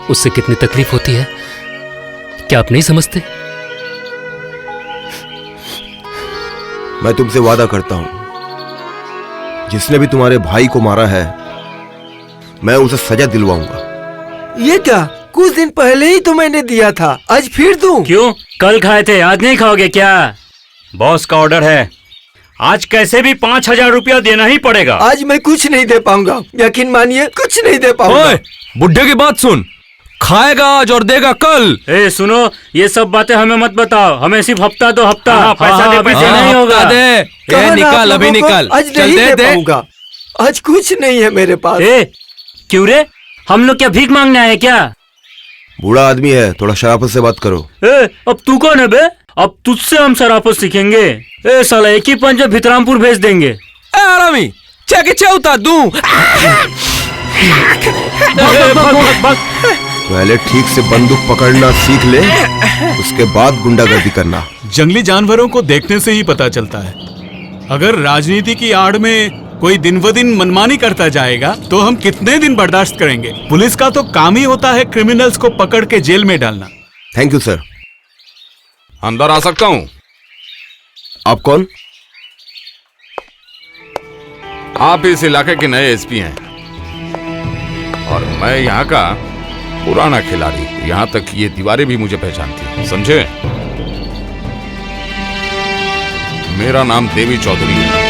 उससे कितनी तकलीफ होती है क्या आप नहीं समझते? मैं तुमसे वादा करता हूं, जिसने भी तुम्हारे भाई को मारा है मैं उसे सजा दिलवाऊंगा। ये क्या, कुछ दिन पहले ही तो मैंने दिया था, आज फिर दूं? क्यों? कल खाए थे, आज नहीं खाओगे क्या? बॉस का ऑर्डर है, आज कैसे भी 5,000 रुपया देना ही पड़ेगा। आज मैं कुछ नहीं दे पाऊंगा, यकीन मानिए कुछ नहीं दे पाऊंगा। ओए, बुड्ढे की बात सुन, खाएगा आज और देगा कल। ए सुनो, ये सब बातें हमें मत बताओ, हमें सिर्फ हफ्ता दो हफ्ता। पैसा दे, पैसे नहीं होगा। निकाल, अभी निकाल। आज नहीं दे पाऊंगा, आज कुछ नहीं है मेरे पास। क्यों रे, हम लोग क्या भीख मांगने आए क्या? बूढ़ा आदमी है, थोड़ा शराफत से बात करो। अब तू कौन है बे? अब तुझसे हम शराफत सीखेंगे? साला एक ही पंच भितरामपुर भेज देंगे। आरामी क्या उतार दूं? पहले ठीक से बंदूक पकड़ना सीख ले, उसके बाद गुंडागर्दी करना। जंगली जानवरों को देखने से ही पता चलता है। अगर राजनीति की आड़ में कोई दिन ब दिन मनमानी करता जाएगा तो हम कितने दिन बर्दाश्त करेंगे? पुलिस का तो काम ही होता है क्रिमिनल्स को पकड़ के जेल में डालना। Thank you sir. अंदर आ सकता हूं? आप कौन? आप इस इलाके के नए एसपी हैं और मैं यहाँ का पुराना खिलाड़ी। यहाँ तक ये दीवारें भी मुझे पहचानती हैं, समझे? मेरा नाम देवी चौधरी है।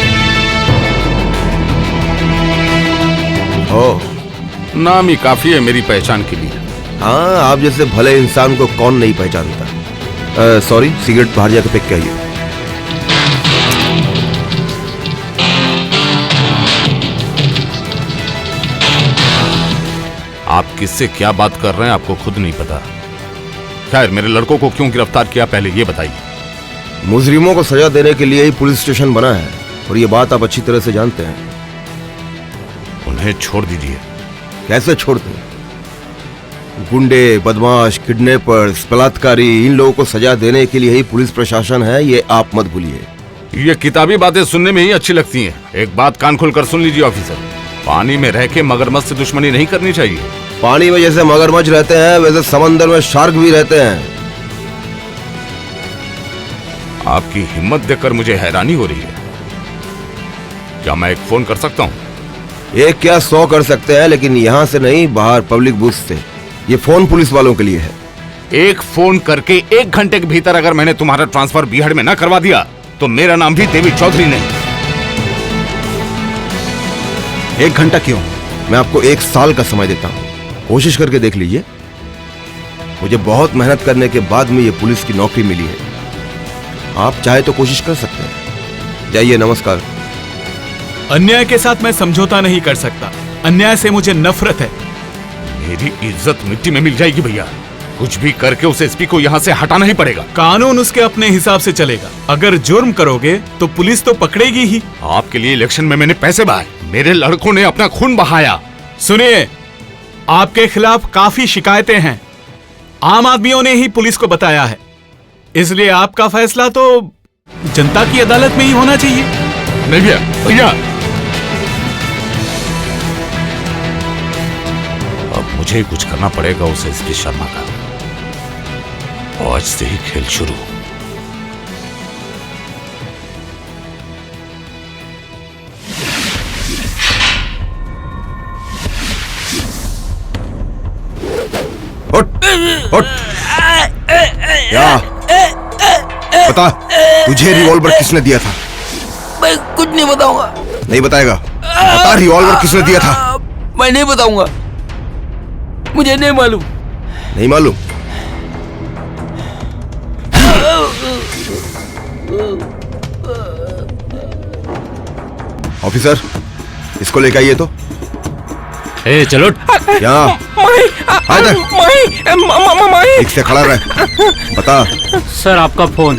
नाम ही काफी है मेरी पहचान के लिए। हाँ, आप जैसे भले इंसान को कौन नहीं पहचानता। सॉरी, सिगरेट बाहर जाकर फेंक के आइए। आप किससे क्या बात कर रहे हैं आपको खुद नहीं पता। खैर, मेरे लड़कों को क्यों गिरफ्तार किया पहले ये बताइए। मुजरिमों को सजा देने के लिए ही पुलिस स्टेशन बना है और ये बात आप अच्छी तरह से जानते हैं। उन्हें छोड़ दीजिए। कैसे छोड़ दें? गुंडे, बदमाश, किडनैपर्स, बलात्कारी, इन लोगों को सजा देने के लिए ही पुलिस प्रशासन है, ये आप मत भूलिए। ये किताबी बातें सुनने में ही अच्छी लगती हैं। एक बात कान खोलकर सुन लीजिए ऑफिसर, पानी में रह के मगरमच्छ से दुश्मनी नहीं करनी चाहिए। पानी में जैसे मगरमच्छ रहते हैं वैसे समंदर में शार्क भी रहते हैं। आपकी हिम्मत देखकर मुझे हैरानी हो रही है। क्या मैं एक फोन कर सकता हूँ? एक क्या 100 कर सकते हैं, लेकिन यहाँ से नहीं, बाहर पब्लिक बूथ से। ये फोन पुलिस वालों के लिए है। एक फोन करके 1 घंटे के भीतर अगर मैंने तुम्हारा ट्रांसफर बीहड़ में ना करवा दिया तो मेरा नाम भी देवी चौधरी नहीं। 1 घंटा क्यों, मैं आपको 1 साल का समय देता हूँ, कोशिश करके देख लीजिए। मुझे बहुत मेहनत करने के बाद में ये पुलिस की नौकरी मिली है। आप चाहे तो कोशिश कर सकते हैं। जाइए, नमस्कार। अन्याय के साथ मैं समझौता नहीं कर सकता। अन्याय से मुझे नफरत है। मेरी इज्जत मिट्टी में मिल जाएगी भैया। कुछ भी करके उस एसपी को यहाँ से हटाना ही पड़ेगा। कानून उसके अपने हिसाब से चलेगा। अगर जुर्म करोगे तो पुलिस तो पकड़ेगी ही। आपके लिए इलेक्शन में मैंने पैसे बहाए, मेरे लड़कों ने अपना खून बहाया। सुनिए, आपके खिलाफ काफी शिकायतें हैं। आम आदमियों ने ही पुलिस को बताया है, इसलिए आपका फैसला तो जनता की अदालत में ही होना चाहिए। नहीं भैया, भैया अब मुझे ही कुछ करना पड़ेगा उस एसपी शर्मा का। आज से ही खेल शुरू। उठ, उठ। क्या? बता, तुझे रिवॉल्वर किसने दिया था? मैं कुछ नहीं बताऊंगा। नहीं बताएगा? बता, रिवॉल्वर किसने दिया था? मैं नहीं बताऊंगा, मुझे नहीं मालूम। नहीं मालूम? ऑफिसर, इसको लेके आइए तो। ए चलो यहाँ ठीक से खड़ा रहे। बता। सर आपका फोन।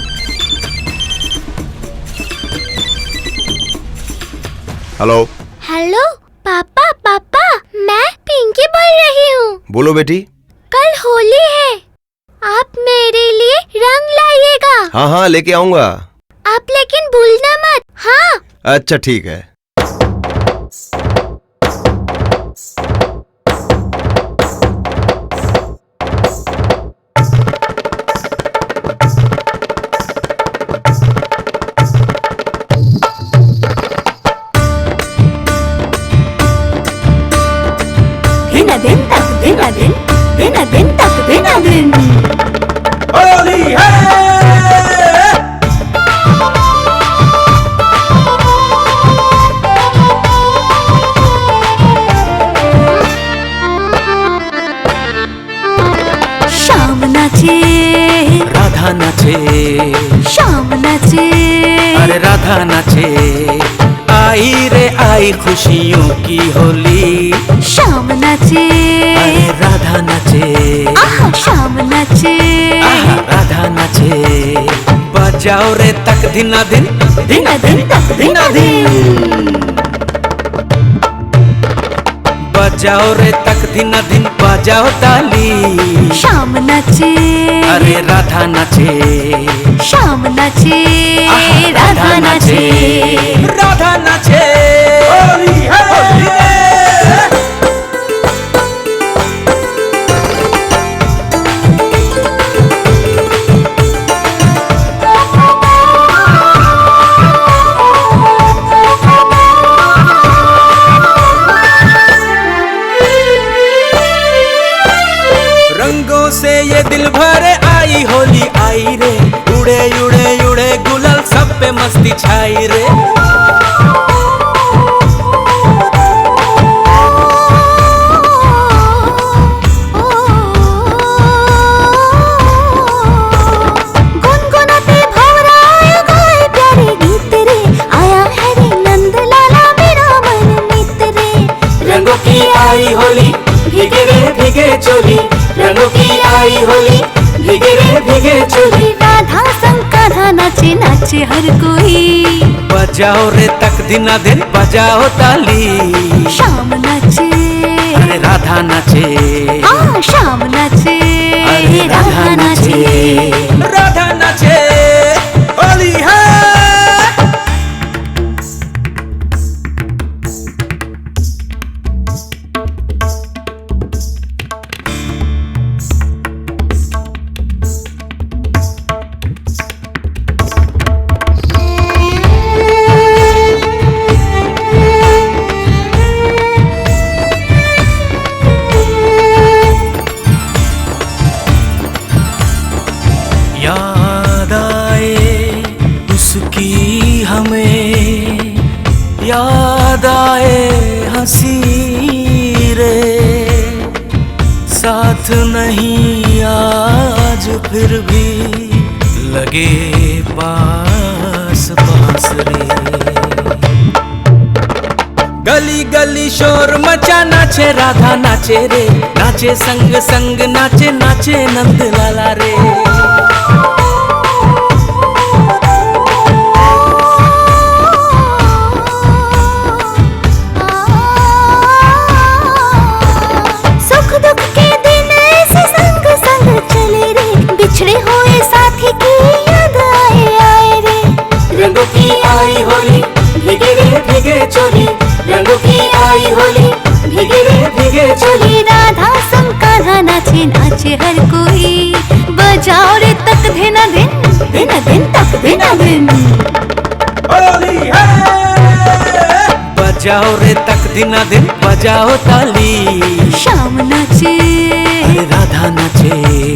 हेलो। हेलो पापा, पापा मैं पिंकी बोल रही हूँ। बोलो बेटी। कल होली है, आप मेरे लिए रंग लाइएगा। हाँ हाँ लेके आऊंगा। आप लेकिन भूलना मत। हाँ अच्छा ठीक है। दिन तक दिन तक दिन होली है। शाम नाचे, राधा नाचे, शाम नाचे, अरे राधा नाचे, आई रे आई खुशियों की होली। शाम नाचे, अरे राधा नाचे, आहा शाम नाचे, आहा राधा नाचे, बजाओ रे तक दिना दिन, दिना दिन तक दिना दिन, बजाओ रे तक दिना दिन, बजाओ ताली। शाम नाचे, अरे राधा नाचे, शाम नाचे, राधा नाचे, राधा नाचे, होली है, होली है। रंगों से ये दिल भरे आई होली आई रे, उड़े उड़े उड़े गुलाल सब पे मस्ती छाई रे। गुनगुनाते भंवरा गाए प्यारे गीत रे, आया है रे नंद लाला मेरा मन मित रे। रंगों की आई होली भीगे रे भीगे चोली, रंगों की आई होली भीगे रे भीगे चोली। राधा संकाधा नाचे नाचे हर कोई, बजाओ रे तक दिना दिन, बजाओ ताली। शाम नाचे, अरे राधा नाचे, आ शाम नाचे, अरे राधा नाचे, राधा नाचे, होली है। याद आए उसकी हमें, याद आए हंसी रे, साथ नहीं आज फिर भी लगे पास पास रे। गली गली शोर मचा नाचे राधा नाचे रे, नाचे संग संग नाचे नाचे नंद लाला रे। सुख दुख के दिन ऐसे संग संग चले रे, बिछड़े हुए साथी की याद आए आए रे। रंगों की आई होली भीगे रे भीगे चोली, रंगों की आई होली भीगे रे भीगे चोली। राधा संकाधा नाचे नाचे हर कोई, बजाओ रे तक दिना दिन, दिना दिन तक दिना दिन, होली है। बजाओ रे तक दिना दिन, बजाओ ताली। शाम नाचे, अरे राधा नाचे,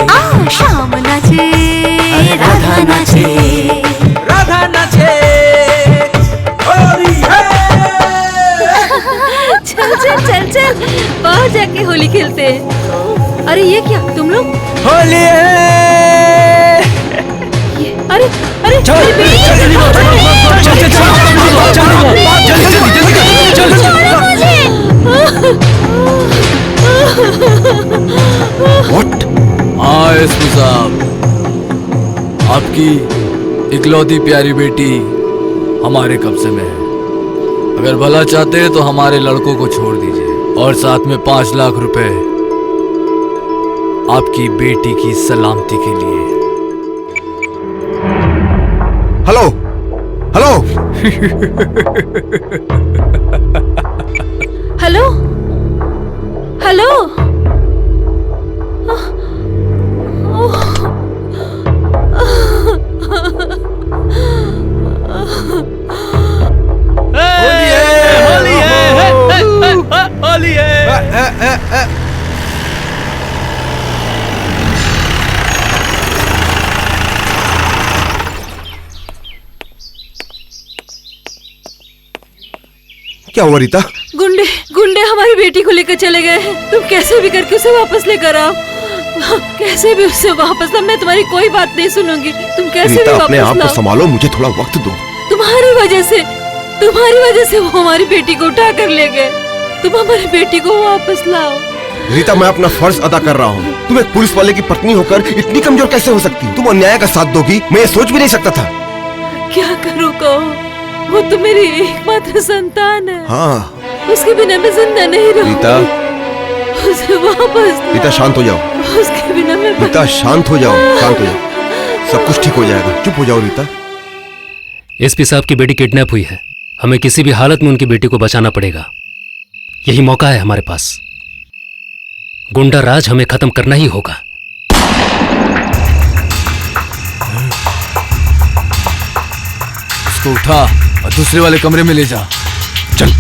आ शाम नाचे, राधा नाचे, राधा नाचे, होली है। चल चल चल चल बाहर जाके होली खेलते हैं। अरे ये क्या तुम लोग? होली है। अरे अरे मेरी बेटी हाँ एसपी साहब, आपकी इकलौती प्यारी बेटी हमारे कब्जे में है। अगर भला चाहते हैं तो हमारे लड़कों को छोड़ दीजिए और साथ में 5 लाख रुपए आपकी बेटी की सलामती के लिए। Hello hello hello hello Holi है। क्या हुआ रीता? गुंडे गुंडे हमारी बेटी को लेकर चले गए हैं। तुम कैसे भी करके उसे वापस लेकर आओ, कैसे भी उसे वापस लाओ। मैं तुम्हारी कोई बात नहीं सुनूंगी। तुम कैसे रीता, भी अपने आप वापस को लाओ। संभालो, मुझे थोड़ा वक्त दो। तुम्हारी वजह से वो हमारी बेटी को उठा कर ले गए। तुम हमारी बेटी को वापस लाओ। रीता, मैं अपना फर्ज अदा कर रहा हूँ। तुम एक पुलिस वाले की पत्नी होकर इतनी कमजोर कैसे हो सकती? तुम अन्याय का साथ दोगी, मैं ये सोच भी नहीं सकता था। क्या करूँ कहो, वो तो मेरी एकमात्र संतान है। हाँ उसके बिना मैं जिंदा नहीं रहूंगी। रीता, उसे वापस रीता शांत हो जाओ। उसके बिना मैं रीता शांत हो जाओ, शांत हो जाओ, सब कुछ ठीक हो जाएगा। चुप हो जाओ रीता। एसपी साहब की बेटी किडनैप हुई है। हमें किसी भी हालत में उनकी बेटी को बचाना पड़ेगा। यही मौका है हमारे पास। गुंडा राज हमें खत्म करना ही होगा। उसको उठा और दूसरे वाले कमरे में ले जा। चल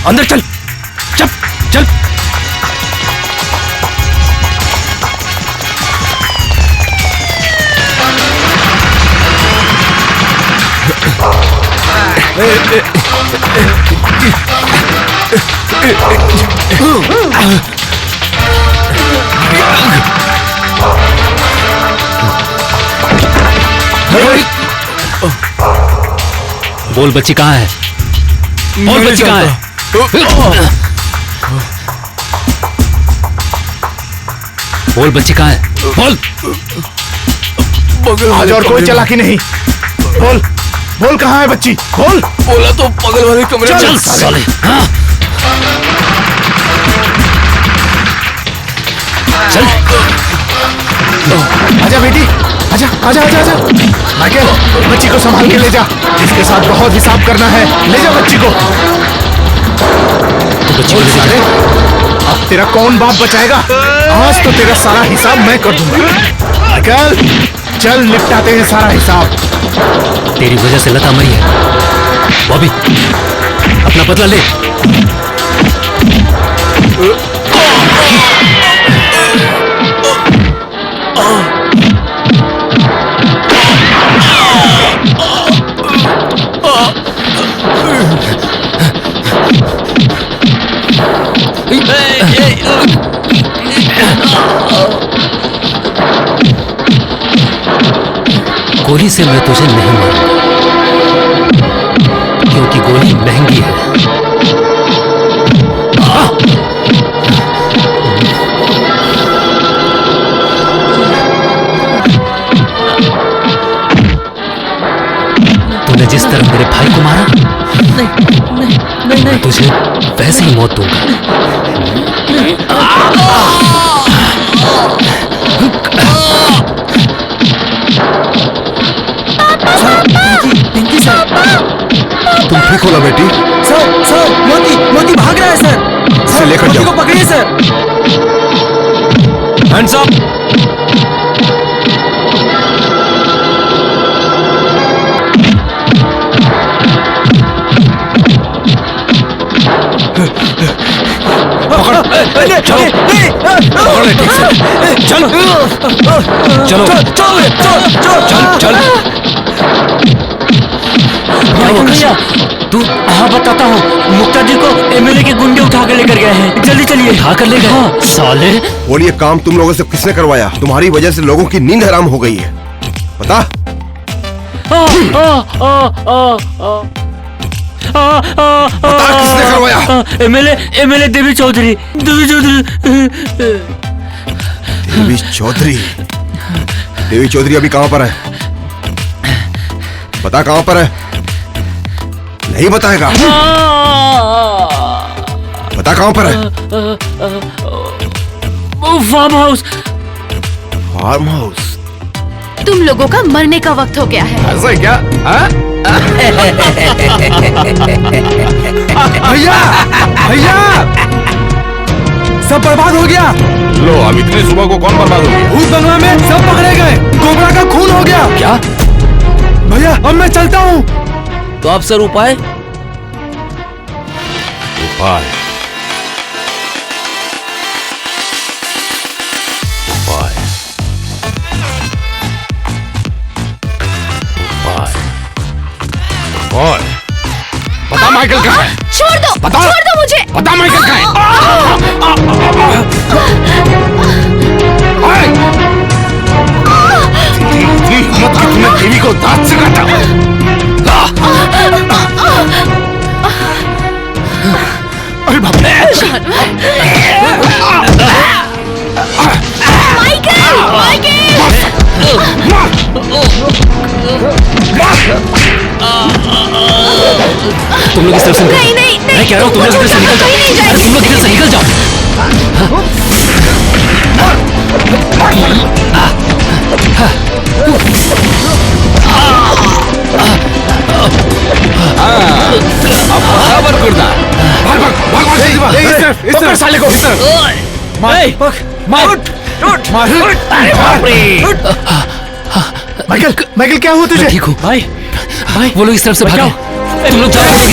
अंदर चल, चल चल। बोल बच्ची कहाँ है? बोल बच्ची कहाँ है? बोल बच्ची कहाँ है? बोल। आज और कोई चालाकी नहीं। बोल बोल, कहाँ है बच्ची? बोल। बोला तो बगल वाले कमरे में। चल साले। हाँ। चल आजा बेटी, आजा आजा आजा आजा। माइकल, बच्ची को संभाल के ले जा। इसके साथ बहुत हिसाब करना है। ले जा बच्ची को। बच्ची साले, अब तेरा कौन बाप बचाएगा? आज तो तेरा सारा हिसाब मैं कर दूंगा। माइकल, चल निपटाते हैं सारा हिसाब। तेरी वजह से लता मरी है। बॉबी, अपना बदला ले। गोली से मैं तुझे नहीं मारूंगा, क्योंकि गोली महंगी है। तूने जिस तरह मेरे भाई को मारा, मैं तुझे वैसे ही मौत दूंगा। पिंकी सर, तुम ठीक हो ना बेटी? सर मोती भाग रहा है सर। इसे लेकर मोती जाओ। को पकड़िए सर। Hands up. चलो चलो चल। भैया, तू हाँ बताता हूँ, मुक्ता जी को एमएलए के गुंडे उठा कर लेकर गए हैं। जल्दी चलिए। उठा कर ले गए? साले, और ये काम तुम लोगों से किसने करवाया? तुम्हारी वजह से लोगों की नींद हराम हो गई है, पता? किसने करवाया? एमएलए देवी चौधरी। देवी चौधरी? देवी चौधरी अभी कहां पर है? बता कहां पर है? नहीं बताएगा? बता कहां पर है? Farm house. Farm house? तुम लोगों का मरने का वक्त हो गया है। ऐसा क्या? भैया भैया सब बर्बाद हो गया। लो, अब इतनी सुबह को कौन बर्बाद हो गया? भूत बंगला में सब पकड़े गए। कोबरा का खून हो गया। क्या भैया अब मैं चलता हूँ। तो अब सर उपाय? उपाय उपाय उपाय उपाय बता माइकल कहाँ है? छोड़ दो, बता। छोड़ दो मुझे। बता माइकल कहाँ है? इतनी हिम्मत कि तूने देवी को दांत से काटा। अरे बाप रे! तुम लोग इस तरफ से नहीं, नहीं, मैं कह रहा हूँ तुम लोग इधर से निकल जाओ। अरे तुम लोग इधर से निकल जाओ। अब बराबर करना। इस तरफ साले को। माइकल माइकल क्या हुआ तुझे? ठीक हूँ भाई। भाई वो लोग इस तरफ से भागे। तुम लोग जाओ, वो लोग इस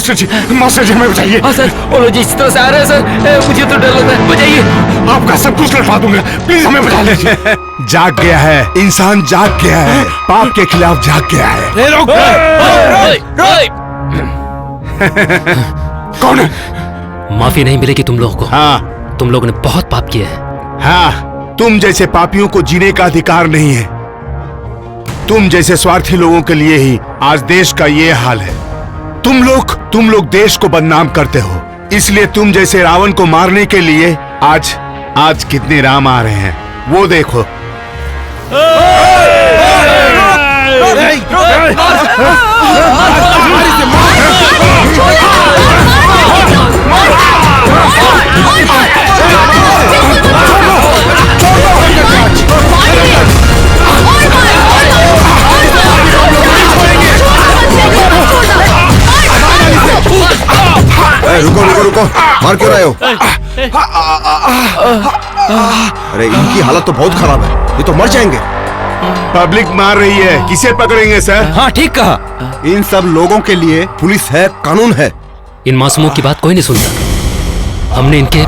तरफ से मास्टर जी हमें बचाइए। हाँ सर, वो लोग जिस तरह से आ रहे हैं सर, मुझे तो डर लग रहा है। बचाइए। आपका सब कुछ लौटा दूंगा, प्लीज हमें बचा लीजिए। जाग गया है इंसान, जाग गया है, पाप के खिलाफ जाग गया है। कौन है? माफी नहीं मिलेगी तुम लोगों को। हाँ, तुम लोगों ने बहुत पाप किया है। हाँ, तुम जैसे पापियों को जीने का अधिकार नहीं है। तुम जैसे स्वार्थी लोगों के लिए ही आज देश का ये हाल है। तुम लोग देश को बदनाम करते हो, इसलिए तुम जैसे रावण को मारने के लिए आज कितने राम आ रहे हैं वो देखो। रुको, मार क्यों रहे हो? अरे इनकी हालत तो बहुत खराब है, ये तो मर जाएंगे। पब्लिक मार रही है, किसे पकड़ेंगे सर? हाँ ठीक कहा। इन सब लोगों के लिए पुलिस है, कानून है। इन मासूमों की बात कोई नहीं सुनता। हमने इनके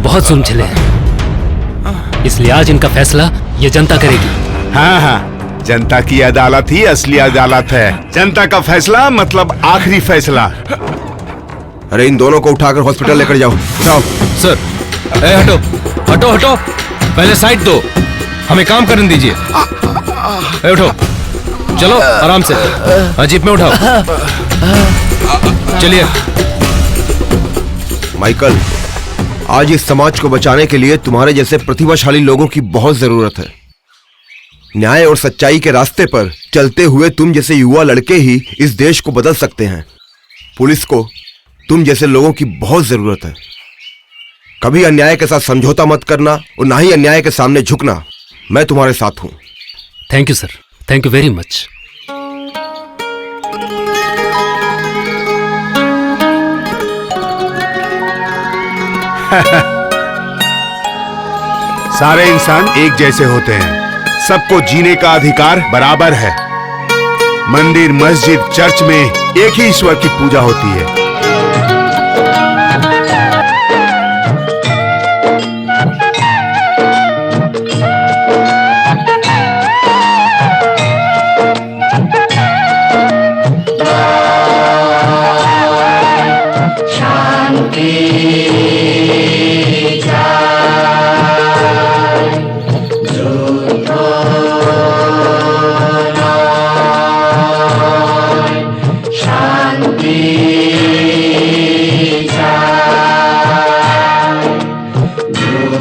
बहुत जुल्म झेले हैं, इसलिए आज इनका फैसला ये जनता करेगी। हाँ, जनता की अदालत ही असली अदालत है। जनता का फैसला मतलब आखिरी फैसला। अरे इन दोनों को उठाकर हॉस्पिटल लेकर जाओ। सर, हटो हटो हटो, पहले साइड दो, हमें काम करने दीजिए। उठो, चलो आराम से, जीप में उठाओ। चलिए। माइकल, आज इस समाज को बचाने के लिए तुम्हारे जैसे प्रतिभाशाली लोगों की बहुत जरूरत है। न्याय और सच्चाई के रास्ते पर चलते हुए तुम जैसे युवा लड़के ही इस देश को बदल सकते हैं। पुलिस को तुम जैसे लोगों की बहुत जरूरत है। कभी अन्याय के साथ समझौता मत करना और ना ही अन्याय के सामने झुकना। मैं तुम्हारे साथ हूं। Thank you sir, thank you very much. सारे इंसान एक जैसे होते हैं, सबको जीने का अधिकार बराबर है। मंदिर, मस्जिद, चर्च में एक ही ईश्वर की पूजा होती है।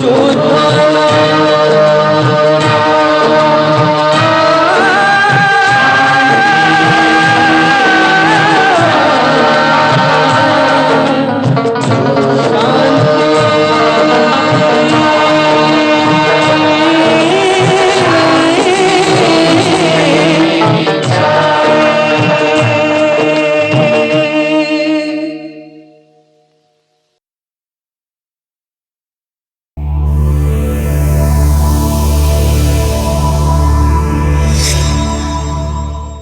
चौथा